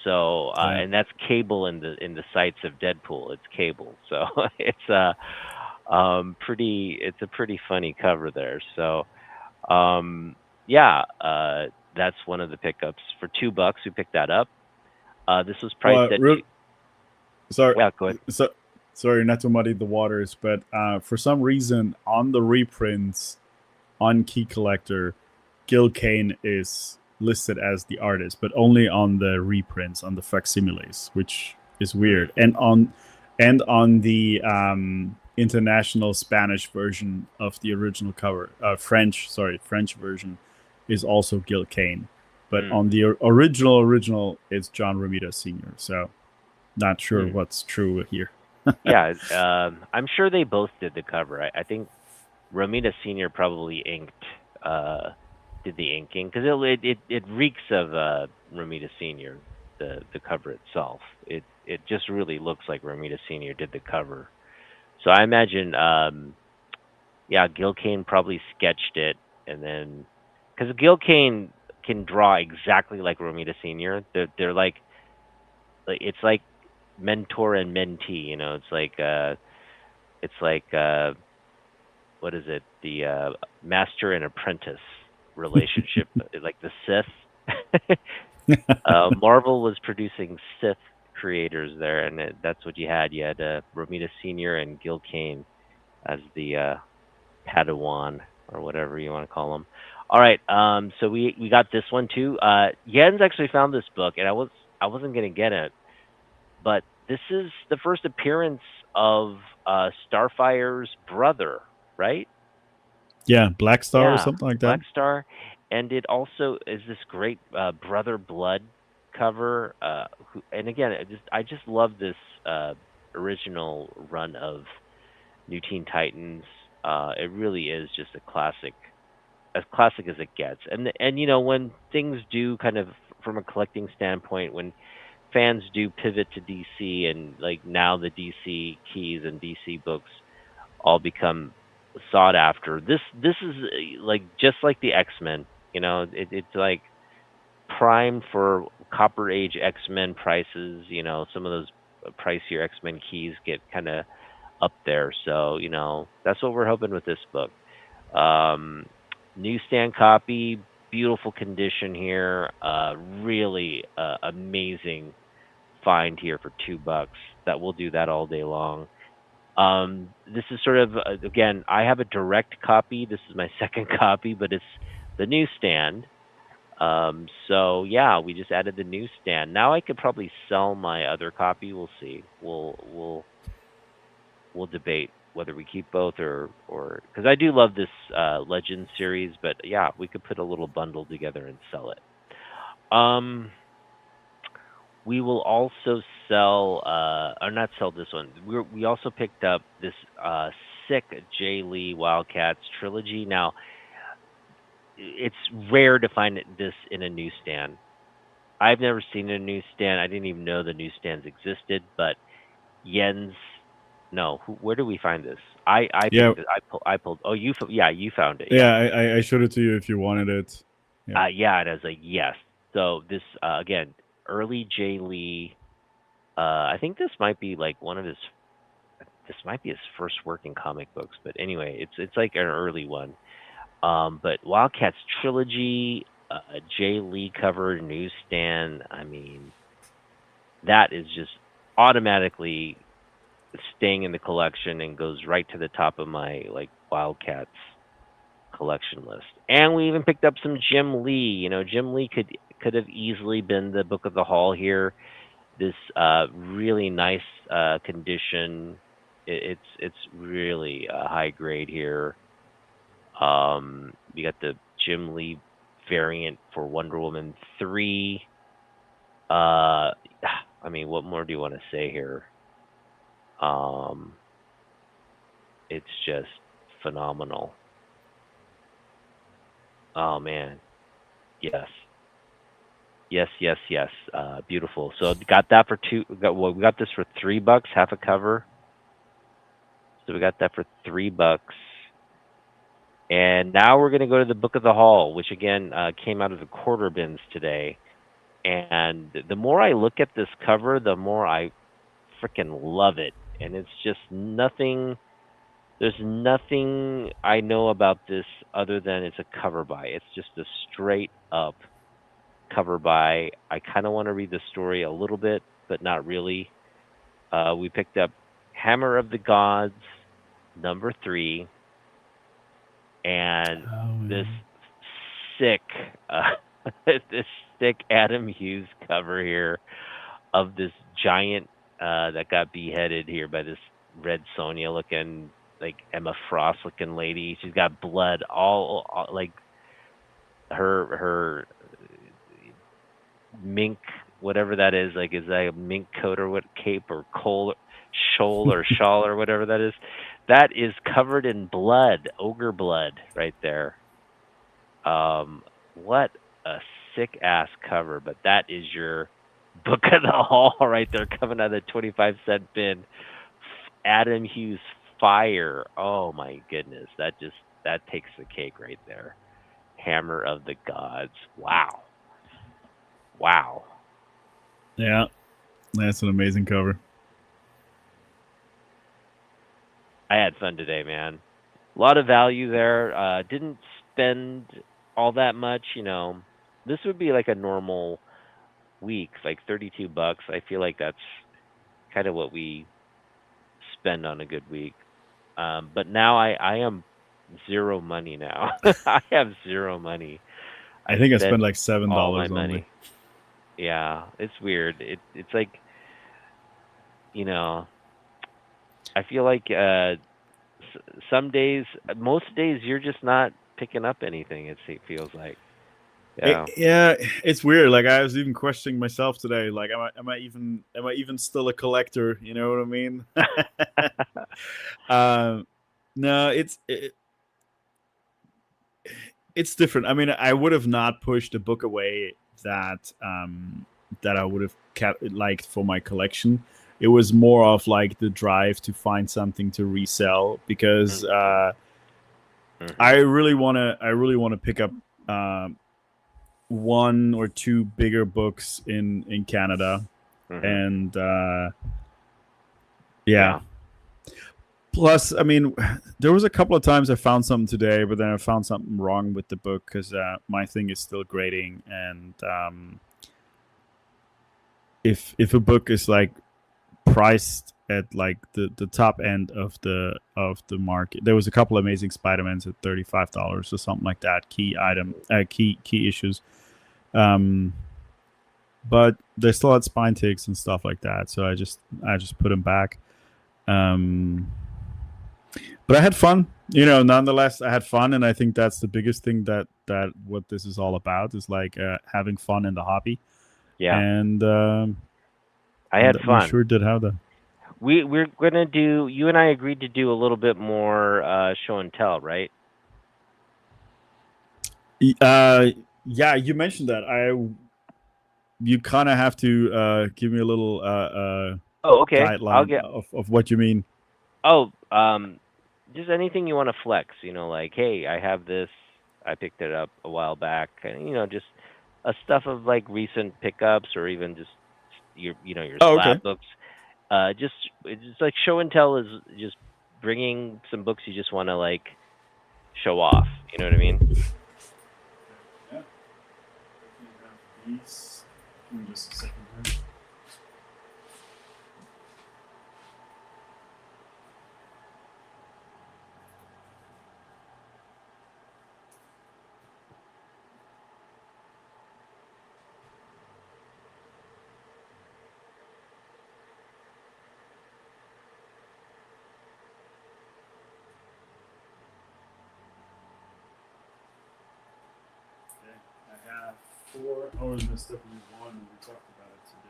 A: So
B: Yeah.
A: and that's Cable in the sights of Deadpool. It's Cable. So it's it's a pretty funny cover there. So yeah, that's one of the pickups for $2. We picked that up. This was priced
B: Well,
A: at
B: real, sorry,
A: yeah. Go ahead.
B: so, sorry, not to muddy the waters, but for some reason on the reprints on Key Collector, Gil Kane is listed as the artist, but only on the reprints on the facsimiles, which is
A: Hmm.
B: weird. And on the international Spanish version of the original cover, French version is also Gil Kane, but
A: Hmm.
B: on the original, it's John Romita Sr. So not sure
A: Hmm.
B: what's true here.
A: Yeah, I'm sure they both did the cover. I think Romita Senior probably did the inking because it reeks of Romita Senior. The cover itself, it just really looks like Romita Senior did the cover. So I imagine, yeah, Gil Kane probably sketched it, and then because Gil Kane can draw exactly like Romita Senior. They're like it's like mentor and mentee. It's like what is it? The master and apprentice relationship, like the Sith. Marvel was producing Sith creators there, and that's what you had. You had Romita Senior and Gil Kane as the Padawan or whatever you want to call them. All right, so we got this one too. Jens actually found this book, and I wasn't gonna get it, but this is the first appearance of Starfire's brother, right?
B: Yeah, Black Star or
A: Yeah,
B: something like that.
A: Black Star, and it also is this great Brother Blood cover. And again, I just love this original run of New Teen Titans. It really is just a classic, as classic as it gets. And when things do kind of from a collecting standpoint, when fans do pivot to DC, and like now the DC keys and DC books all become sought after. This is like just like the X-Men, it's like primed for Copper Age X-Men prices. Some of those pricier X-Men keys get kind of up there. So, that's what we're hoping with this book. Um, Newsstand copy, beautiful condition here. Really amazing find here for $2. That will do that all day long. This is sort of again, I have a direct copy. This is my second copy, but it's the newsstand. So yeah, we just added the newsstand. Now I could probably sell my other copy. We'll see. We'll debate whether we keep both or because I do love this Legend series, but yeah, we could put a little bundle together and sell it. Um, we will also sell or not sell this one. We also picked up this sick Jay Lee Wildcats trilogy. Now it's rare to find this in a newsstand. I've never seen a newsstand. I didn't even know the newsstands existed. But Jens, no, where do we find this? I
B: Yeah,
A: picked it. I pulled. Oh, yeah, you found it. Yeah,
B: yeah. I showed it to you if you wanted it. Yeah,
A: yeah. And I was like, yes. So this again, early Jay Lee. I think this might be like one of his. This might be his first work in comic books. But anyway, it's like an early one. But Wildcats trilogy, Jay Lee cover newsstand. I mean, that is just automatically staying in the collection and goes right to the top of my like Wildcats collection list. And we even picked up some Jim Lee. Jim Lee could have easily been the Book of the Hall here. This really nice condition. It's really high grade here. We got the Jim Lee variant for Wonder Woman 3. Uh, I mean, what more do you want to say here? Um, it's just phenomenal. Oh man, yes, yes, yes, yes. Beautiful. So got that for two. We got this for $3, half a cover. So we got that for $3. And now we're gonna go to the Book of the Hall, which again came out of the quarter bins today. And the more I look at this cover, the more I freaking love it. And it's just nothing. There's nothing I know about this other than it's a cover buy. It's just a straight up cover buy. I kind of want to read the story a little bit, but not really. We picked up Hammer of the Gods, number 3, and
B: oh,
A: this
B: yeah.
A: sick, this sick Adam Hughes cover here of this giant that got beheaded here by this Red Sonja looking, like Emma Frost looking lady. She's got blood all like her mink, whatever that is. Like, is that a mink coat or what, cape or shoal or shawl or whatever that is? That is covered in blood, ogre blood, right there. What a sick ass cover, but that is your Book of the Hall right there, coming out of the 25-cent bin. Adam Hughes Fire. Oh my goodness, that takes the cake right there. Hammer of the Gods. Wow, wow.
B: Yeah, that's an amazing cover.
A: I had fun today, man. A lot of value there. Didn't spend all that much. This would be like a normal week, like $32. I feel like that's kind of what we spend on a good week. But now I am zero money now. I have zero money.
B: I
A: I
B: think I
A: spent
B: spent like seven
A: all my
B: dollars only.
A: money. Yeah, it's weird. It's like, you know, I feel like some days, most days you're just not picking up anything. It feels like. Yeah.
B: Yeah, it's weird. Like I was even questioning myself today. Like, am I even still a collector? You know what I mean? um, no, it's different. I mean, I would have not pushed a book away that that I would have liked for my collection. It was more of like the drive to find something to resell because
A: Mm-hmm.
B: I
A: Mm-hmm.
B: really want to pick up one or two bigger books in Canada,
A: Mm-hmm.
B: and yeah.
A: Yeah.
B: Plus, I mean, there was a couple of times I found something today, but then I found something wrong with the book because my thing is still grading, and if a book is like priced at like the top end of the market, there was a couple of Amazing Spider-Mans at $35 or something like that. Key issues. Um, but they still had spine ticks and stuff like that, so I just put them back. Um, but I had fun, nonetheless. I had fun, and I think that's the biggest thing that what this is all about is like having fun in the hobby,
A: Yeah.
B: and
A: I had
B: we
A: fun.
B: sure did have that.
A: We're gonna do. You and I agreed to do a little bit more show and tell, right?
B: Uh, yeah, you mentioned that. You kind of have to give me a little
A: Oh, okay. I'll
B: guideline
A: get.
B: of what you mean.
A: Oh, just anything you want to flex. Like, hey, I have this. I picked it up a while back, and just a stuff of like recent pickups, or even just your
B: Oh, okay.
A: slab books. Just it's just like show and tell is just bringing some books you just want to like show off. You know what I mean?
B: Yeah. These. Give me just a second here. Okay. I have four. Oh, and there's definitely one. We talked about it today.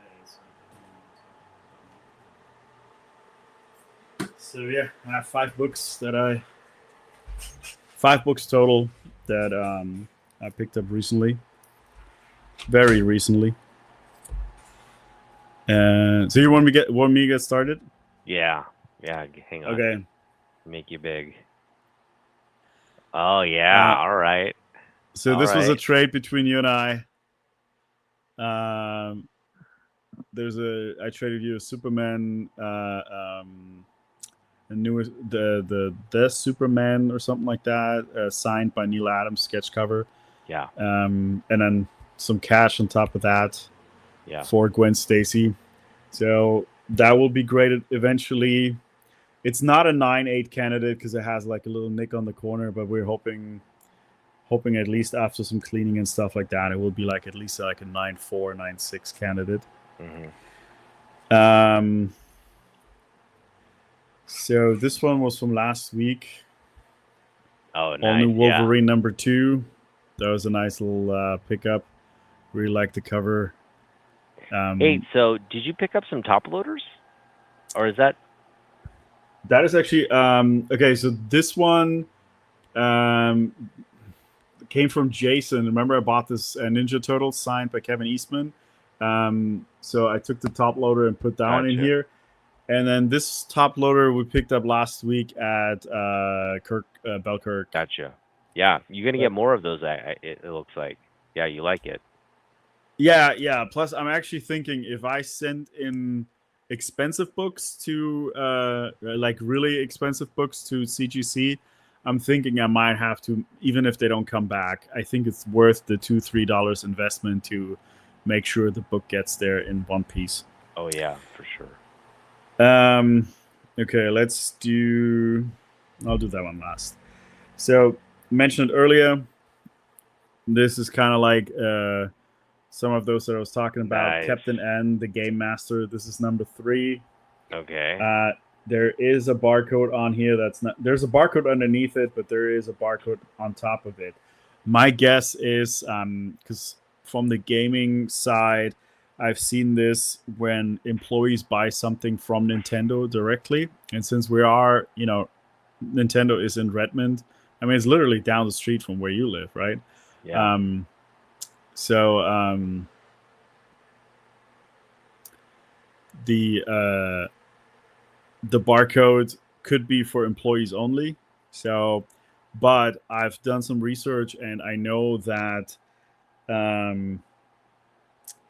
B: So yeah, I have five books total that I picked up recently, very recently. So you want me to get started?
A: Yeah, yeah. Hang on,
B: Okay.
A: make you big. Oh
B: Uh,
A: yeah. All right.
B: so
A: All
B: this was a
A: right.
B: trade between you and I. Um, I traded you a Superman, a new the Superman or something like that, signed by Neil Adams, sketch cover,
A: Yeah.
B: and then some cash on top of that
A: Yeah.
B: for Gwen Stacy. So that will be graded eventually. It's not a 9.8 candidate because it has like a little nick on the corner, but we're hoping at least after some cleaning and stuff like that, it will be like at least like a 9.4, 9.6 candidate.
A: Mhm.
B: Um, so this one was from last week.
A: Oh,
B: All
A: nice.
B: new
A: Yeah.
B: Wolverine #2. That was a nice little pickup. Really like the cover.
A: Hey,
B: Um,
A: so did you pick up some top loaders, or is that
B: that is actually okay. So this one um, came from Jason. Remember, I bought this Ninja Turtle signed by Kevin Eastman. So I took the top loader and put that one in
A: gotcha?
B: here. And then this top loader we picked up last week at Belkirk.
A: Gotcha. Yeah, you're gonna get
B: But
A: more of those. It looks like. Yeah, you like it.
B: yeah, yeah. Plus, I'm actually thinking if I send in expensive books to like really expensive books to CGC, I'm thinking I might have to, even if they don't come back. I think it's worth the $2-3 investment to make sure the book gets there in one piece.
A: Oh yeah, for sure.
B: Um, okay, let's do. I'll do that one last. So mentioned earlier, this is kind of like some of those that I was talking about.
A: Nice.
B: Captain N, the Game Master. This is number 3.
A: Okay.
B: Uh, there is a barcode on here. That's not. There's a barcode underneath it, but there is a barcode on top of it. My guess is because from the gaming side, I've seen this when employees buy something from Nintendo directly, and since we are, Nintendo is in Redmond. I mean, it's literally down the street from where you live, right?
A: Yeah.
B: Um, so the the barcode could be for employees only. So, but I've done some research and I know that um,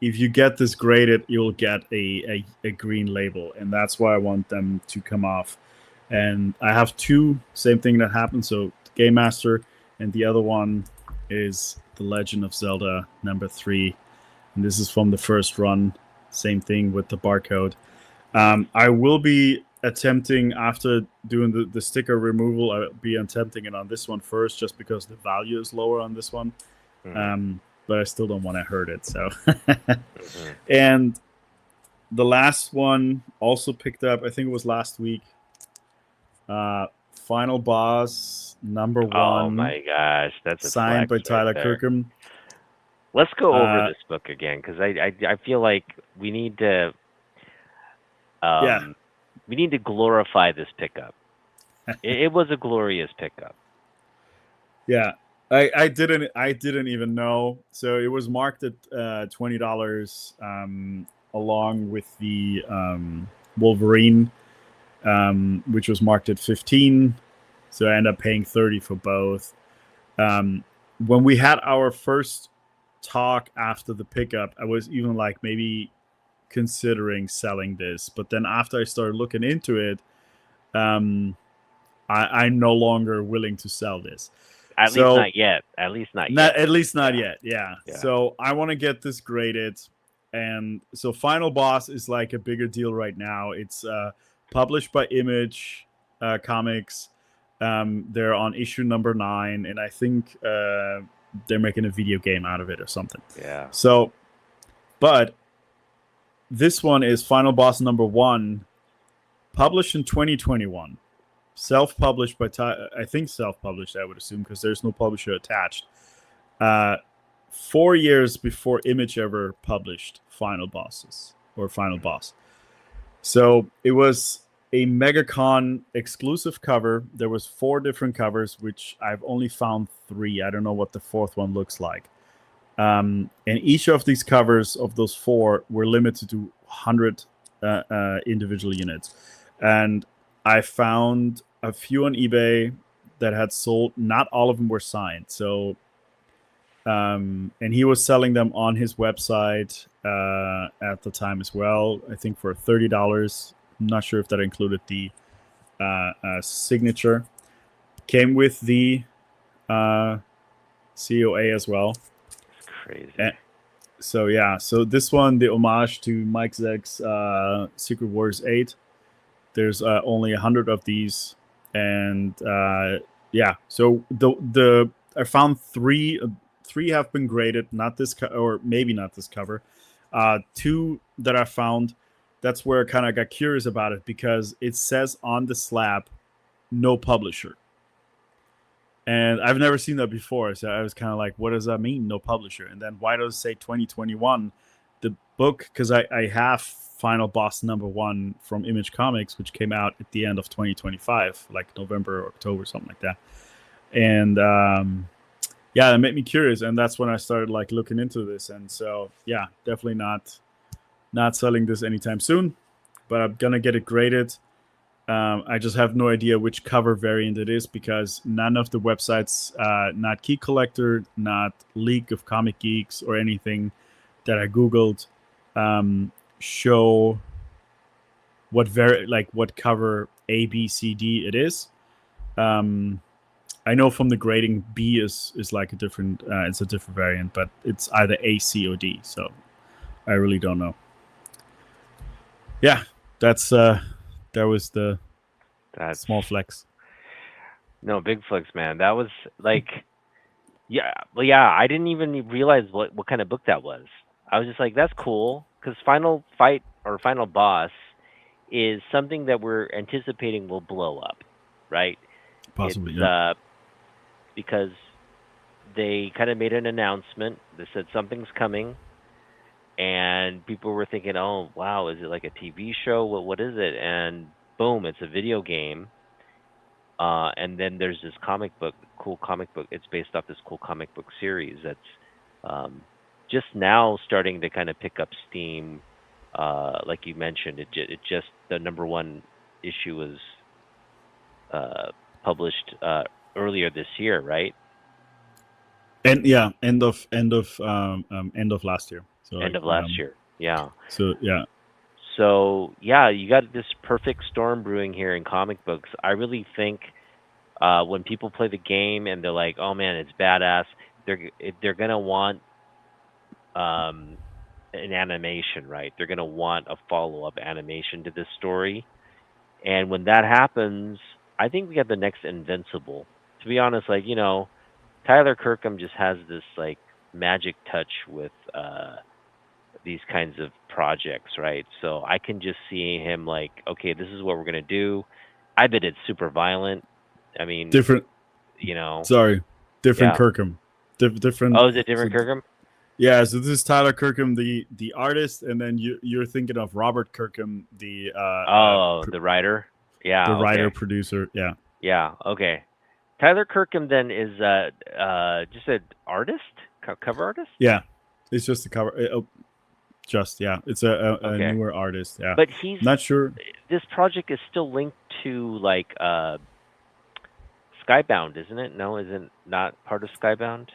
B: if you get this graded, you'll get a green label, and that's why I want them to come off. And I have two same thing that happened. So Game Master, and the other one is The Legend of Zelda number 3, and this is from the first run. Same thing with the barcode. I will be attempting after doing the sticker removal. I'll be attempting it on this one first, just because the value is lower on this one.
A: Hmm.
B: But I still don't want to hurt it. So,
A: Hmm.
B: and the last one also picked up. I think it was last week. Final Boss number
A: Oh
B: 1,
A: my gosh, that's a
B: signed
A: flex
B: by
A: right
B: Tyler
A: there.
B: Kirkham.
A: Let's go over
B: Uh,
A: this book again because I feel like
B: yeah,
A: um we need to glorify this pickup. It was a glorious pickup.
B: yeah. I didn't even know. So it was marked at $20, along with the Wolverine, which was marked at 15. So I ended up paying 30 for both. Um, when we had our first talk after the pickup, I was even like maybe considering selling this, but then after I started looking into it, um, I'm no longer willing to sell this.
A: At least
B: So
A: not yet. At least not
B: not
A: yet.
B: at least not
A: Yeah.
B: yet. Yeah.
A: Yeah.
B: So I want to get this graded, and so Final Boss is like a bigger deal right now. It's published by Image Comics. They're on issue number 9, and I think they're making a video game out of it or something.
A: Yeah.
B: So, but this one is Final Boss number 1, published in 2021, self-published by I think self-published. I would assume because there's no publisher attached. Uh, 4 years before Image ever published Final Bosses or Final
A: Mhm.
B: Boss. So it was a MegaCon exclusive cover. There was 4 different covers, which I've only found 3. I don't know what the fourth one looks like. And each of these covers of those 4 were limited to 100 individual units. And I found a few on eBay that had sold. Not all of them were signed. So and he was selling them on his website at the time as well. I think for $30. I'm not sure if that included the signature. Came with the uh, COA as well.
A: It's crazy.
B: And so yeah, so this one, the homage to Mike Zeck's Secret Wars 8. There's only 100 of these, and yeah. So the I found three have been graded. Not this or maybe not this cover. 2 that I found. That's where I kind of got curious about it because it says on the slab, no publisher. And I've never seen that before. So I was kind of like, what does that mean? No publisher. And then why does it say 2021? The book, because I have Final Boss number 1 from Image Comics, which came out at the end of 2025, like November or October, something like that. And yeah, it made me curious. And that's when I started like looking into this. And so, yeah, definitely not selling this anytime soon, but I'm going to get it graded. I just have no idea which cover variant it is because none of the websites, not Key Collector, not League of Comic Geeks, or anything that I googled, show what cover A, B, C, D it is. Um, I know from the grading, B is like a different, it's a different variant, but it's either A, C, or D. So I really don't know. Yeah, that's that was the
A: That's
B: small flex.
A: no big flex, man. That was like, yeah, well, yeah. I didn't even realize what kind of book that was. I was just like, that's cool because Final Fight or Final Boss is something that we're anticipating will blow up, right? It's
B: Possibly, yeah.
A: because they kind of made an announcement. They said something's coming, and people were thinking, "Oh, wow, is it like a TV show? What is it?" And boom, it's a video game. And then there's this comic book, cool comic book. It's based off this cool comic book series that's um, just now starting to kind of pick up steam Like you mentioned, it just the number one issue was uh, published earlier this year, right?
B: And yeah, end of last year. So
A: End
B: like
A: of last year. Yeah.
B: so yeah,
A: So yeah, you got this perfect storm brewing here in comic books. I really think when people play the game and they're like, "Oh man, it's badass," they're gonna want um, an animation, right? They're gonna want a follow up animation to this story, and when that happens, I think we have the next Invincible. To be honest, like Tyler Kirkham just has this like magic touch with these kinds of projects, right? So I can just see him like, okay, this is what we're gonna do. I bet it's super violent. I mean,
B: different.
A: you know,
B: Sorry, different
A: yeah.
B: Kirkham, different.
A: Oh, is it
B: So
A: different Kirkham?
B: yeah, so this is Tyler Kirkham, the artist, and then you're thinking of Robert Kirkham,
A: Oh, the writer.
B: the
A: Yeah.
B: writer
A: Okay.
B: producer. Yeah,
A: Yeah. Okay. Tyler Kirkham then is just an artist, cover artist.
B: yeah. It's just the cover. Just yeah, it's a
A: Okay,
B: newer artist. Yeah,
A: but he's
B: not sure.
A: this project is still linked to like Skybound, isn't it? No, isn't not part of Skybound.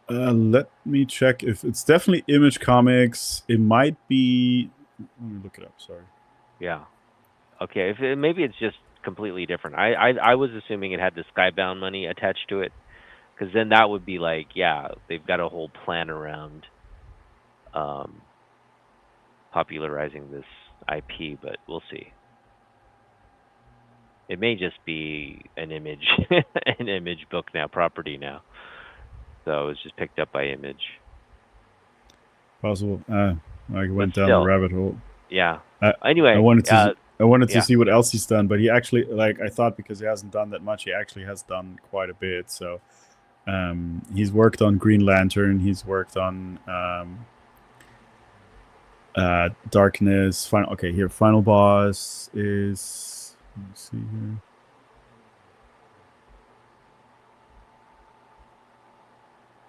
B: Let me check if it's definitely Image Comics. It might be. Let me look it up. Sorry.
A: Yeah. Okay. If maybe it's just completely different. I was assuming it had the Skybound money attached to it, because then that would be like, yeah, they've got a whole plan around um, popularizing this IP, but we'll see. It may just be an image, an image book now, property now. So it's just picked up by Image.
B: Possible. I
A: But
B: went down the
A: still,
B: rabbit hole.
A: yeah.
B: I I
A: Anyway,
B: wanted to I wanted to
A: yeah.
B: see what else he's done, but he actually like I thought because he hasn't done that much, he actually has done quite a bit. So he's worked on Green Lantern. He's worked on Darkness. Final. Okay, here. Final boss is. Let me see here.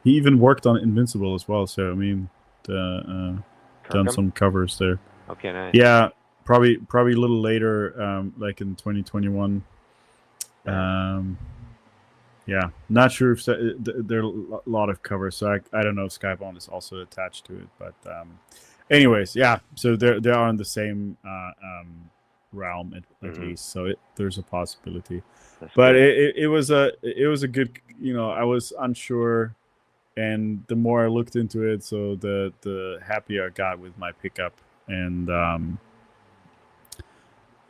B: He even worked on Invincible as well. So I mean, done
A: Kirkham.
B: some covers there.
A: Okay, nice.
B: Yeah, probably a little later, like in 2021.
A: Nice.
B: Um, yeah, not sure if there are a lot of covers, so I don't know if Skybound is also attached to it, but anyways, yeah. So they are in the same realm at
A: Mhm.
B: least, so there's a possibility.
A: That's
B: But
A: good.
B: it was a good. I was unsure, and the more I looked into it, so the happier I got with my pickup, and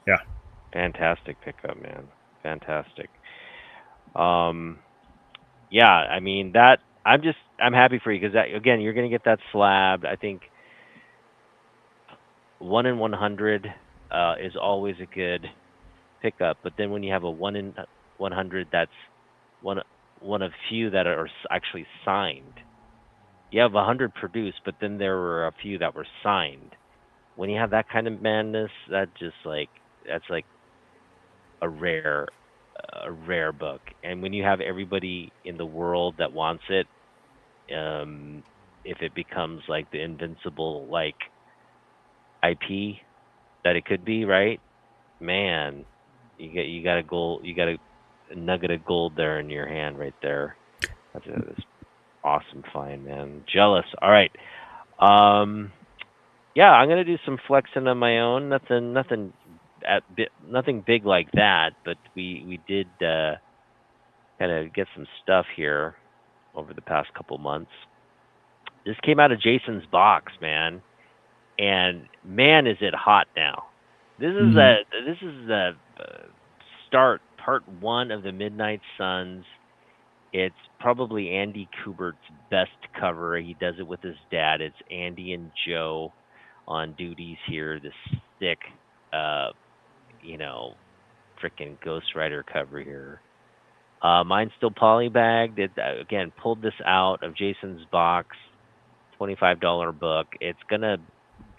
B: yeah.
A: Fantastic pickup, man. Fantastic. Um, yeah. I mean that. I'm happy for you because again, you're gonna get that slab. I think 1 in 100 is always a good pickup, but then when you have a 1 in 100, that's one one of few that are actually signed. You have 100 produced, but then there were a few that were signed. When you have that kind of madness, that's like a rare a rare book. And when you have everybody in the world that wants it, um, if it becomes like the Invincible like IP that it could be, right? Man, you got a gold, you got a nugget of gold there in your hand right there. That's awesome find, man. Jealous. All right. Um, yeah, I'm gonna do some flexing on my own. Nothing big like that, but we did kind of get some stuff here over the past couple months. This came out of Jason's box, man, and man, is it hot now.
B: Mhm.
A: This is the start part one of the Midnight Suns. It's probably Andy Kubert's best cover. He does it with his dad. It's Andy and Joe on duties here. This thick, uh, you know, freaking Ghost Rider cover here. Mine's still polybagged. Again, pulled this out of Jason's box, $25 book. It's gonna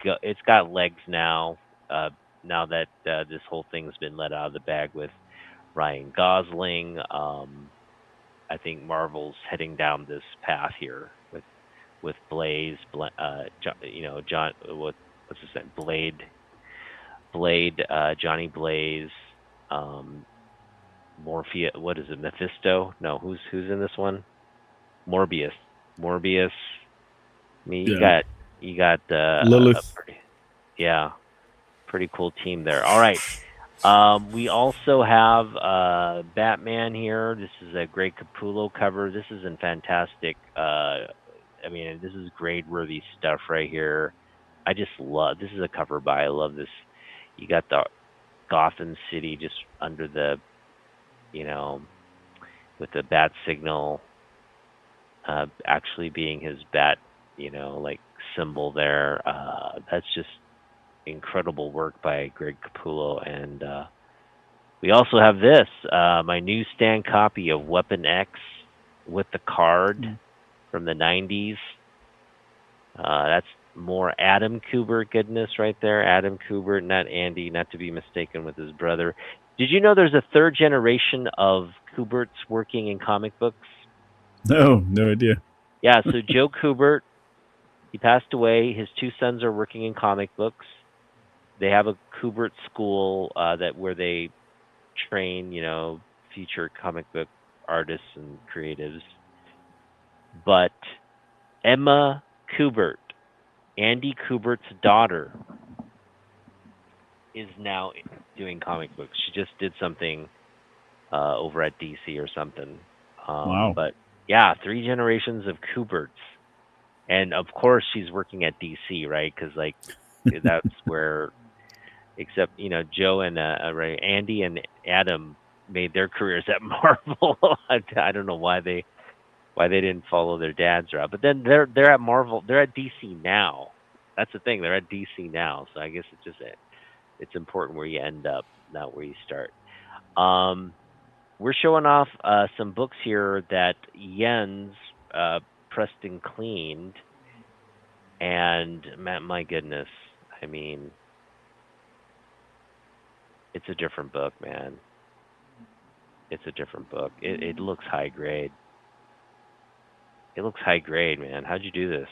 A: go. It's got legs now. Now that this whole thing's been let out of the bag with Ryan Gosling, I think Marvel's heading down this path here with Blaze, John, John. What? what's his name? Blade, Johnny Blaze, um, Morpheus. What is it? Mephisto? No, who's in this one? Morbius. Morbius. I mean,
B: Yeah,
A: you got a
B: Lilith.
A: pretty, yeah, pretty cool team there. All right. We also have Batman here. This is a great Capullo cover. This is in fantastic. I mean, this is grade worthy stuff right here. I just love this is a cover by. I love this. You got the Gotham City just under the you know with the bat signal actually being his bat like symbol there. That's just incredible work by Greg Capullo and we also have this, my newsstand copy of Weapon X with the card from the 90s. That's more Adam Kubert goodness right there. Adam Kubert, not Andy, not to be mistaken with his brother. Did you know there's a third generation of Kuberts working in comic books?
B: No, no idea.
A: Yeah, so Joe Kubert, he passed away. His two sons are working in comic books. They have a Kubert school that where they train, future comic book artists and creatives. But Emma Kubert, Andy Kubert's daughter, is now doing comic books. She just did something over at DC or something.
B: Wow.
A: But yeah, three generations of Kuberts, and of course she's working at DC, right? Because like that's where, except Joe and right, Andy and Adam made their careers at Marvel. I don't know why they didn't follow their dad's route. But then they're at Marvel. They're at DC now. That's the thing. They're at DC now. So I guess it's important where you end up, not where you start. Um, we're showing off some books here that Jens pressed and cleaned, and my goodness, I mean, it's a different book, man. It's a different book. It looks high grade. It looks high grade, man. How'd you do this?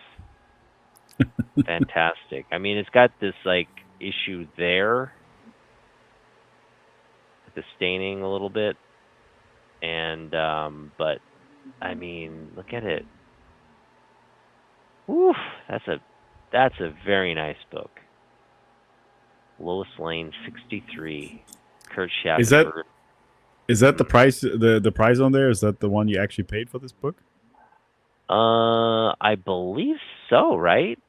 A: Fantastic. I mean, it's got this like issue there, the staining a little bit, and but I mean, look at it. Woof, that's a very nice book. Lois Lane 63, Kurt
B: Is that
A: Schafferberg.
B: the
A: Mhm.
B: price? The price on there, is that the one you actually paid for this book?
A: I believe so, right?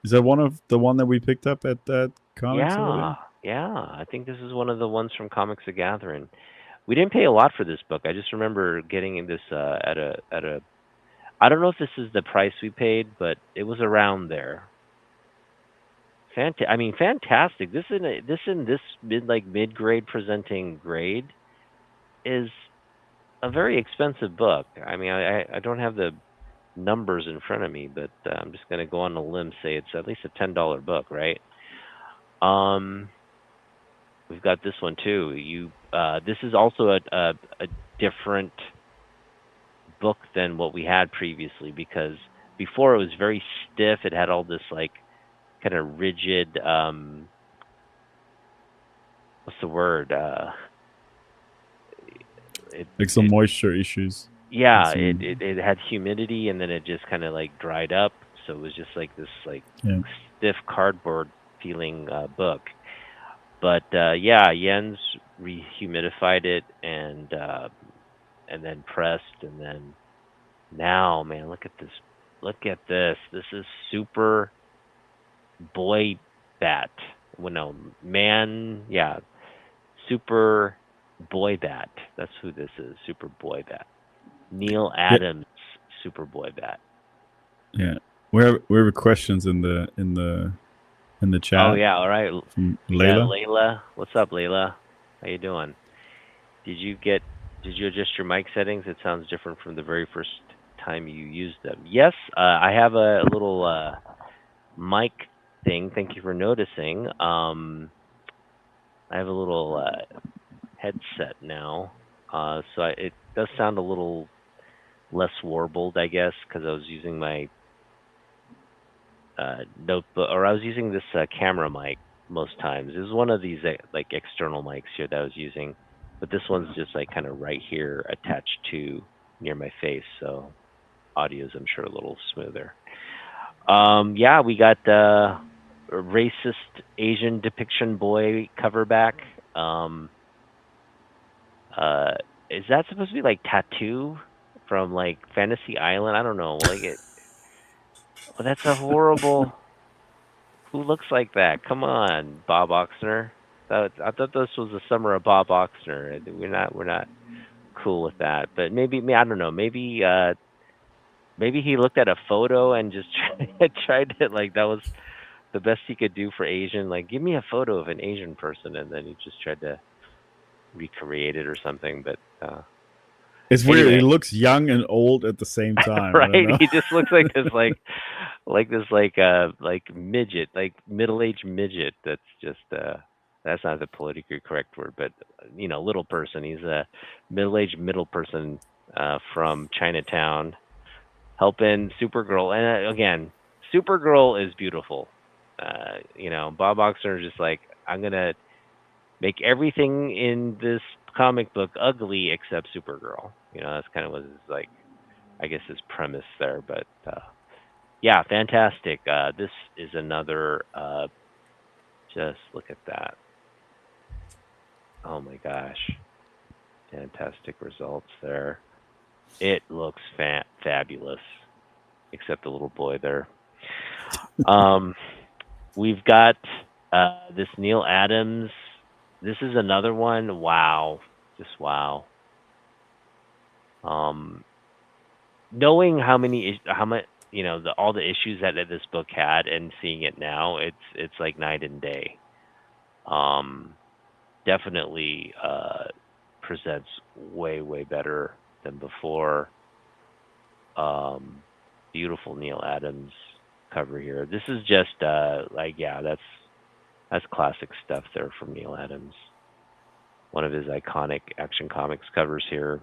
B: Is that one of the one that we picked up at that comics over
A: Yeah,
B: there?
A: yeah. I think this is one of the ones from Comics the Gathering. We didn't pay a lot for this book. I just remember getting this at a. I don't know if this is the price we paid, but it was around there. I mean, fantastic. This mid grade presenting grade is a very expensive book. I mean, I don't have the numbers in front of me, but I'm just gonna go on a limb say it's at least a $10 book, right? Um, we've got this one too. This is also a different book than what we had previously because before it was very stiff. It had all this like kind of rigid. What's the word? It
B: Like some
A: it
B: moisture issues and
A: yeah. It
B: some.
A: it, it had humidity and then it just kind of like dried up. So it was just like this like
B: Yeah.
A: stiff cardboard feeling book. But yeah, Jens rehumidified it and then pressed and then now, man, look at this. Look at this. This is Super Boy Bat. Well, no, man. Yeah, Super Boy Bat. That's who this is. Super Boy Bat. Neil
B: Yeah.
A: Adams. Super Boy Bat.
B: Yeah. We have questions in the
A: Oh
B: chat
A: yeah. All right.
B: from
A: We got
B: Layla.
A: Layla. What's up, Layla? How you doing? Did you get? Did you adjust your mic settings? It sounds different from the very first time you used them. Yes, I have a little mic thing. Thank you for noticing. I have a little headset now, so it does sound a little less warbled, I guess, because I was using my notebook, or I was using this camera mic most times. It was one of these like external mics here that I was using, but this one's just like kind of right here attached to near my face, so audio is I'm sure a little smoother. Yeah, we got a racist Asian depiction boy cover back. Um, uh, is that supposed to be like tattoo from like Fantasy Island? I don't know. Like it. Oh, that's a horrible. Who looks like that? Come on, Bob Oxner. I thought this was the summer of Bob Oxner. We're not cool with that. But maybe I don't know. Maybe he looked at a photo and just tried to like that was the best he could do for Asian. Like, give me a photo of an Asian person, and then he just tried to recreate it or something. But
B: It's weird. He
A: anyway,
B: looks young and old at the same time. I don't
A: right?
B: know.
A: He just looks like this like midget, like middle-aged midget. That's not the politically correct word, but little person. He's a middle-aged middle person from Chinatown helping Supergirl. And again, Supergirl is beautiful. Bob Oxner is just like, I'm gonna make everything in this comic book ugly except Supergirl. That's kind of what his like, I guess his premise there. But yeah, fantastic. This is another. Just look at that. Oh my gosh, fantastic results there. It looks fabulous, except the little boy there. Um, we've got this Neil Adams. This is another one. Wow, just wow. Um, Knowing how much all the issues that this book had, and seeing it now, it's like night and day. Um, Definitely presents way better than before. Beautiful Neil Adams cover here. This is just like, yeah, that's classic stuff there from Neil Adams. One of his iconic Action Comics covers here.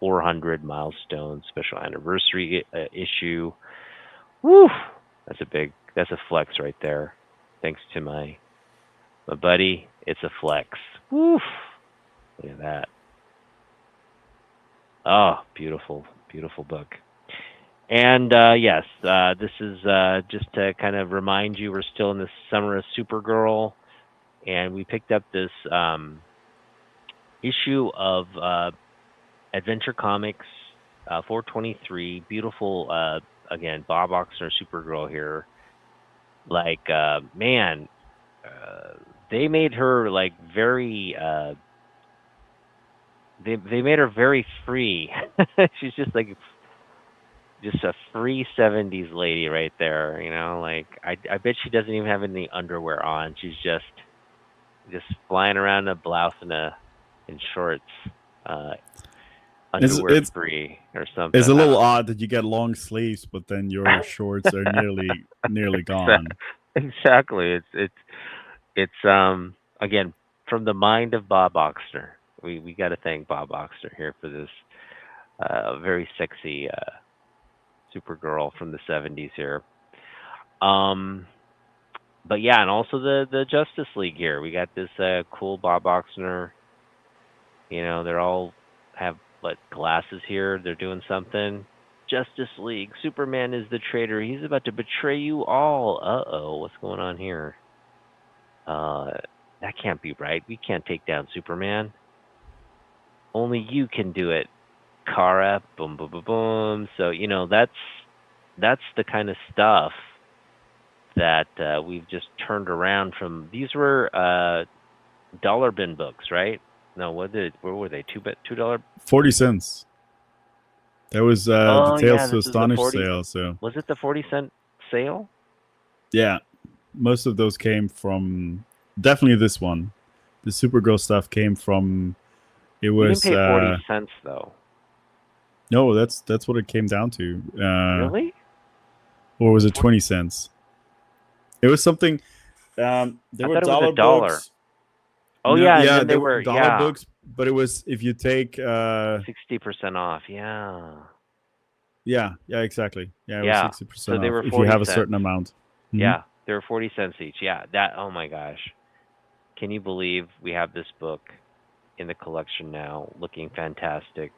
A: 400 milestone special anniversary issue. Woo! That's a flex right there. Thanks to my buddy, it's a flex. Woo! Look at that. Oh, beautiful book. And yes, this is just to kind of remind you, we're still in the summer of Supergirl, and we picked up this issue of Adventure Comics 423. Beautiful, again, Bob Oxner Supergirl here. Like, man, uh, they made her like very. They made her very free. She's just a free '70s lady right there. Like I bet she doesn't even have any underwear on. She's just flying around in a blouse and shorts, uh,
B: It's
A: underwear
B: it's
A: free or
B: it's
A: something.
B: a
A: I
B: little
A: don't
B: odd that you get long sleeves, but then your shorts are nearly gone.
A: exactly. It's again from the mind of Bob Oxner. We got to thank Bob Oxner here for this very sexy Supergirl from the '70s here. Um, but yeah, and also the Justice League here. We got this cool Bob Oxner. They're all have what glasses here. They're doing something. Justice League. Superman is the traitor. He's about to betray you all. Uh-oh, what's going on here? Uh, that can't be right. We can't take down Superman. Only you can do it, Kara. Boom, boom, boom, boom. So that's the kind of stuff that we've just turned around from. These were dollar bin books, right? No, where were they? $2.
B: 40 cents. That was the
A: Oh yeah,
B: Tales to
A: this is the
B: Astonish
A: 40.
B: sale. So
A: Was it the 40-cent sale?
B: yeah, most of those came from definitely this one. The Supergirl stuff came from. It
A: We didn't
B: was
A: pay 40 cents though.
B: no, that's what it came down to.
A: Really?
B: Or was it
A: 40?
B: 20 cents? It was something. There
A: I
B: were
A: thought it was a
B: dollar
A: dollar.
B: books.
A: Oh
B: No,
A: yeah, and
B: yeah,
A: then they
B: there were
A: were
B: dollar
A: yeah,
B: books, but it was if you take
A: 60% off. Yeah.
B: yeah, exactly. Yeah, it was
A: Yeah.
B: 60%
A: So they
B: off
A: were
B: if you
A: 40
B: have a
A: cents.
B: certain amount.
A: Yeah, they're 40 cents each. Yeah, that. Oh my gosh, can you believe we have this book in the collection now, looking fantastic,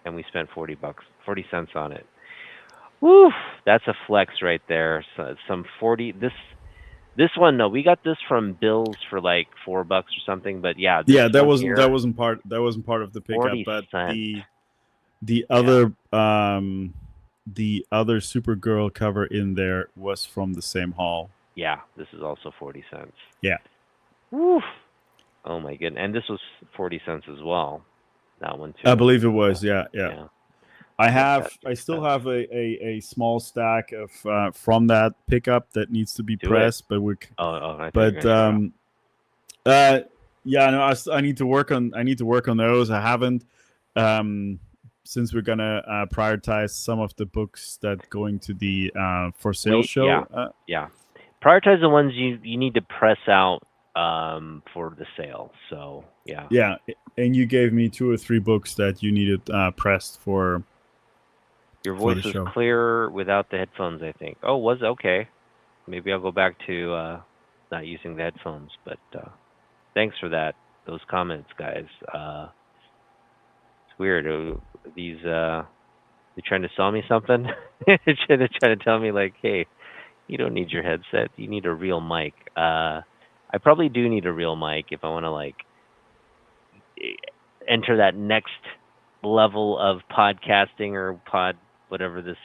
A: and we spent 40 bucks, 40 cents on it. Woo! That's a flex right there. So, some 40. This one, no, we got this from Bill's for like $4 or something. But yeah, this
B: Yeah,
A: one here,
B: that wasn't part of the pickup,
A: 40 cents.
B: the
A: Yeah,
B: other the other Supergirl cover in there was from the same haul.
A: yeah. This is also 40 cents.
B: Yeah,
A: Woo! Oh my goodness, and this was 40 cents as well. That one
B: I
A: too.
B: believe it
A: Yeah,
B: was. Yeah, yeah.
A: yeah. Fantastic
B: I still
A: stuff.
B: have a small stack of from that pickup that needs to be
A: Do it.
B: pressed, but
A: I thought you were
B: but
A: gonna show it off.
B: uh yeah, no, I need to work on those. I haven't um since we're gonna prioritize some of the books that going to the for sale
A: Yeah,
B: show.
A: yeah. Prioritize the ones you need to press out for the sale. So yeah.
B: Yeah, and you gave me 2 or 3 books that you needed pressed
A: Your
B: for
A: voice
B: the
A: was
B: show.
A: clearer without the headphones, I think. Oh, was it? Okay. Maybe I'll go back to not using the headphones, but thanks for that. Those comments, guys. It's weird. These they trying to sell me something? They're trying to tell me like, hey, you don't need your headset. You need a real mic. I probably do need a real mic if I want to like enter that next level of podcasting or whatever this,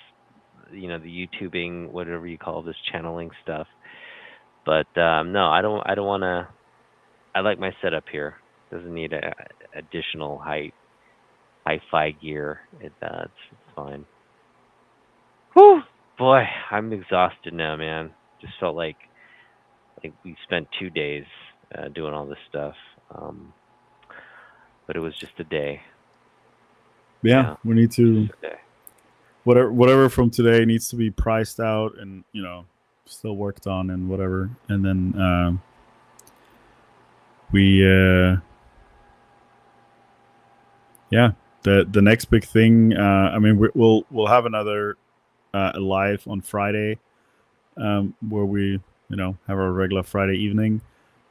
A: the YouTubing, whatever you call this channeling stuff. But no, I don't want to. I like my setup here. Doesn't need additional hi-fi gear. It's fine. Whew, boy, I'm exhausted now, man. Just felt like we spent 2 days doing all this stuff. But it was just a day.
B: Yeah,
A: Yeah,
B: we need
A: just
B: to
A: a day.
B: whatever from today needs to be priced out and still worked on and whatever, and then we yeah, the next big thing. I mean, we'll have another live on Friday, where we have our regular Friday evening.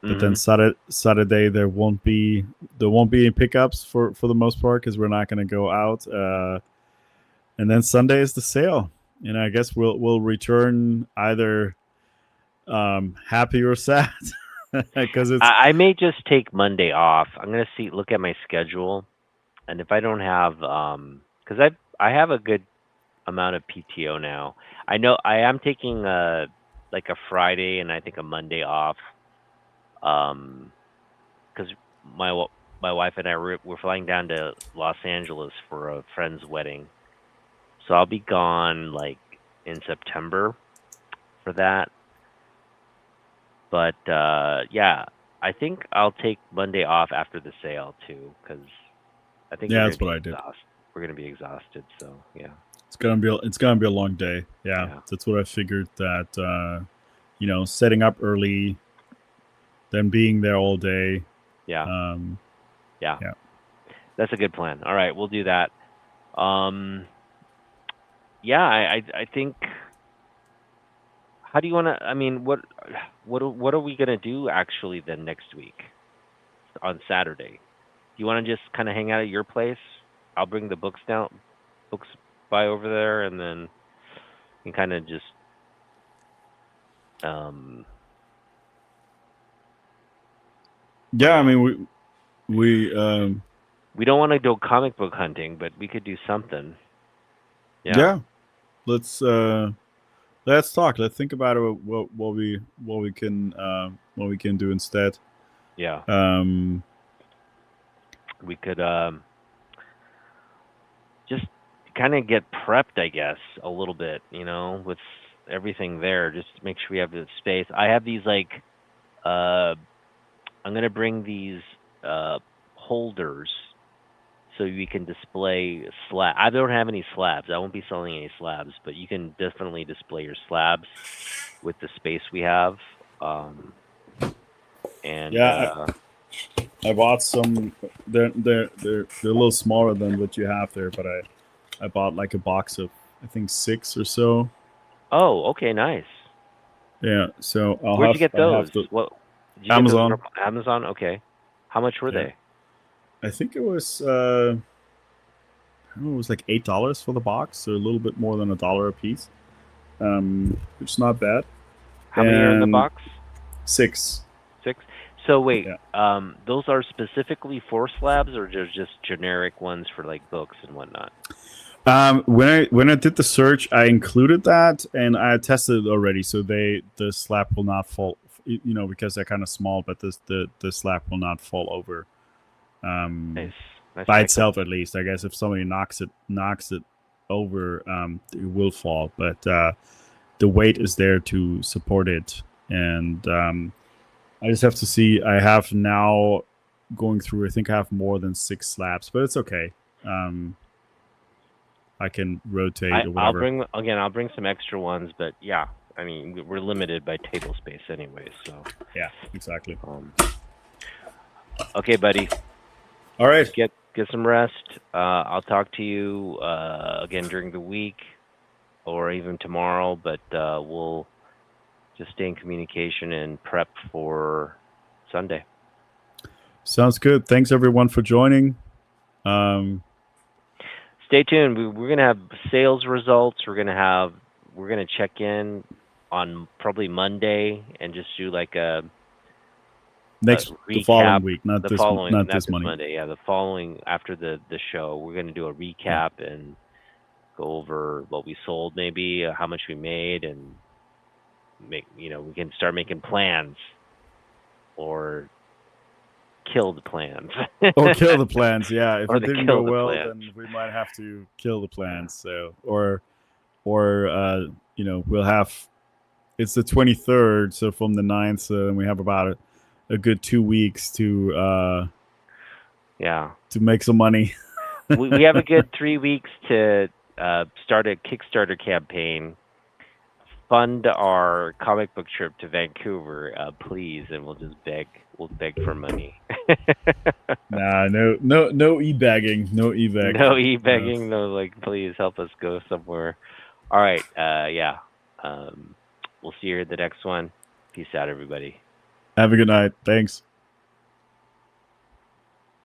B: But then
A: Mhm.
B: Saturday there won't be any pickups for the most part because we're not going to go out. And then Sunday is the sale, and I guess we'll return either happy or sad because it's
A: I may just take Monday off. I'm gonna look at my schedule, and if I don't have, because I have a good amount of PTO now. I know I am taking like a Friday and I think a Monday off, because my wife and we're flying down to Los Angeles for a friend's wedding, so I'll be gone like in September for that. But yeah, I think I'll take Monday off after the sale too, because I think
B: yeah, that's what I did.
A: we're gonna be exhausted. So yeah,
B: It's gonna be a long day. Yeah,
A: yeah,
B: that's what I figured. That setting up early, then being there all day.
A: yeah,
B: Um,
A: yeah.
B: yeah,
A: That's a good plan. All right, we'll do that. Um, yeah, I think. How do you want to? I mean, what are we gonna do actually then next week on Saturday? Do you want to just kind of hang out at your place? I'll bring the books by over there, and then you kind of just um. I
B: yeah.
A: don't
B: I
A: know.
B: mean, we
A: We don't want to go comic book hunting, but we could do something. Yeah,
B: yeah. Let's let's talk. Let's think about what we can do instead.
A: yeah.
B: Um,
A: We could just kind of get prepped, I guess, a little bit. With everything there, just to make sure we have the space. I have these like I'm gonna bring these holders so we can display slab. I don't have any slabs. I won't be selling any slabs, but you can definitely display your slabs with the space we have. Um, and
B: yeah, I bought some. They're a little smaller than what you have there, but I bought like a box of I think 6 or so.
A: oh, okay, nice.
B: Yeah, so
A: Where'd you get
B: I have
A: those?
B: the
A: What did you get those from
B: Amazon.
A: Amazon? Okay. How much were
B: Yeah,
A: they?
B: I think it was I don't know, it was like $8 for the box, so a little bit more than $1 a piece, which is not bad.
A: How many are in the
B: And
A: box?
B: six,
A: Six. So wait,
B: yeah.
A: those are specifically for slabs, or just generic ones for like books and whatnot?
B: When I did the search, I included that, and I tested it already. So the slab will not fall, because they're kind of small, but the slab will not fall over,
A: Nice, nice
B: by
A: pickup.
B: itself at least. I guess if somebody knocks it over, it will fall. But the weight is there to support it, and I just have to see. I have now going through. I think I have more than six slabs, but it's okay. Um, I can rotate or
A: I'll
B: whatever.
A: bring again. I'll bring some extra ones, but yeah, I mean we're limited by table space anyway. So,
B: Yeah, exactly.
A: um, okay, buddy,
B: All right.
A: get some rest. I'll talk to you again during the week or even tomorrow, but we'll just stay in communication and prep for Sunday.
B: Sounds good. Thanks everyone for joining. Um,
A: Stay tuned. We're gonna have sales results. We're gonna check in on probably Monday and just do like a
B: Next the
A: recap.
B: following week,
A: The following,
B: not
A: not
B: this
A: this
B: money.
A: Monday. Yeah, the following after the show, we're gonna do a
B: Yeah.
A: recap and go over what we sold, maybe how much we made, and we can start making plans or kill the plans
B: Or kill the plans. Yeah, if
A: or
B: it
A: the
B: didn't
A: kill
B: go
A: the
B: well,
A: plans.
B: then we might have to kill the
A: Yeah.
B: plans. So or we'll have it's the 23rd, so from the 9th, we have about a good 2 weeks
A: Yeah.
B: to make some money.
A: We have a good 3 weeks to start a Kickstarter campaign, fund our comic book trip to Vancouver, please, and we'll just beg. We'll beg for money.
B: Nah, no e-bagging, no
A: No
B: e-bagging.
A: e-begging, no like, please help us go somewhere. All right, yeah. Um, we'll see you at the next one. Peace out, everybody.
B: Have a good night. Thanks.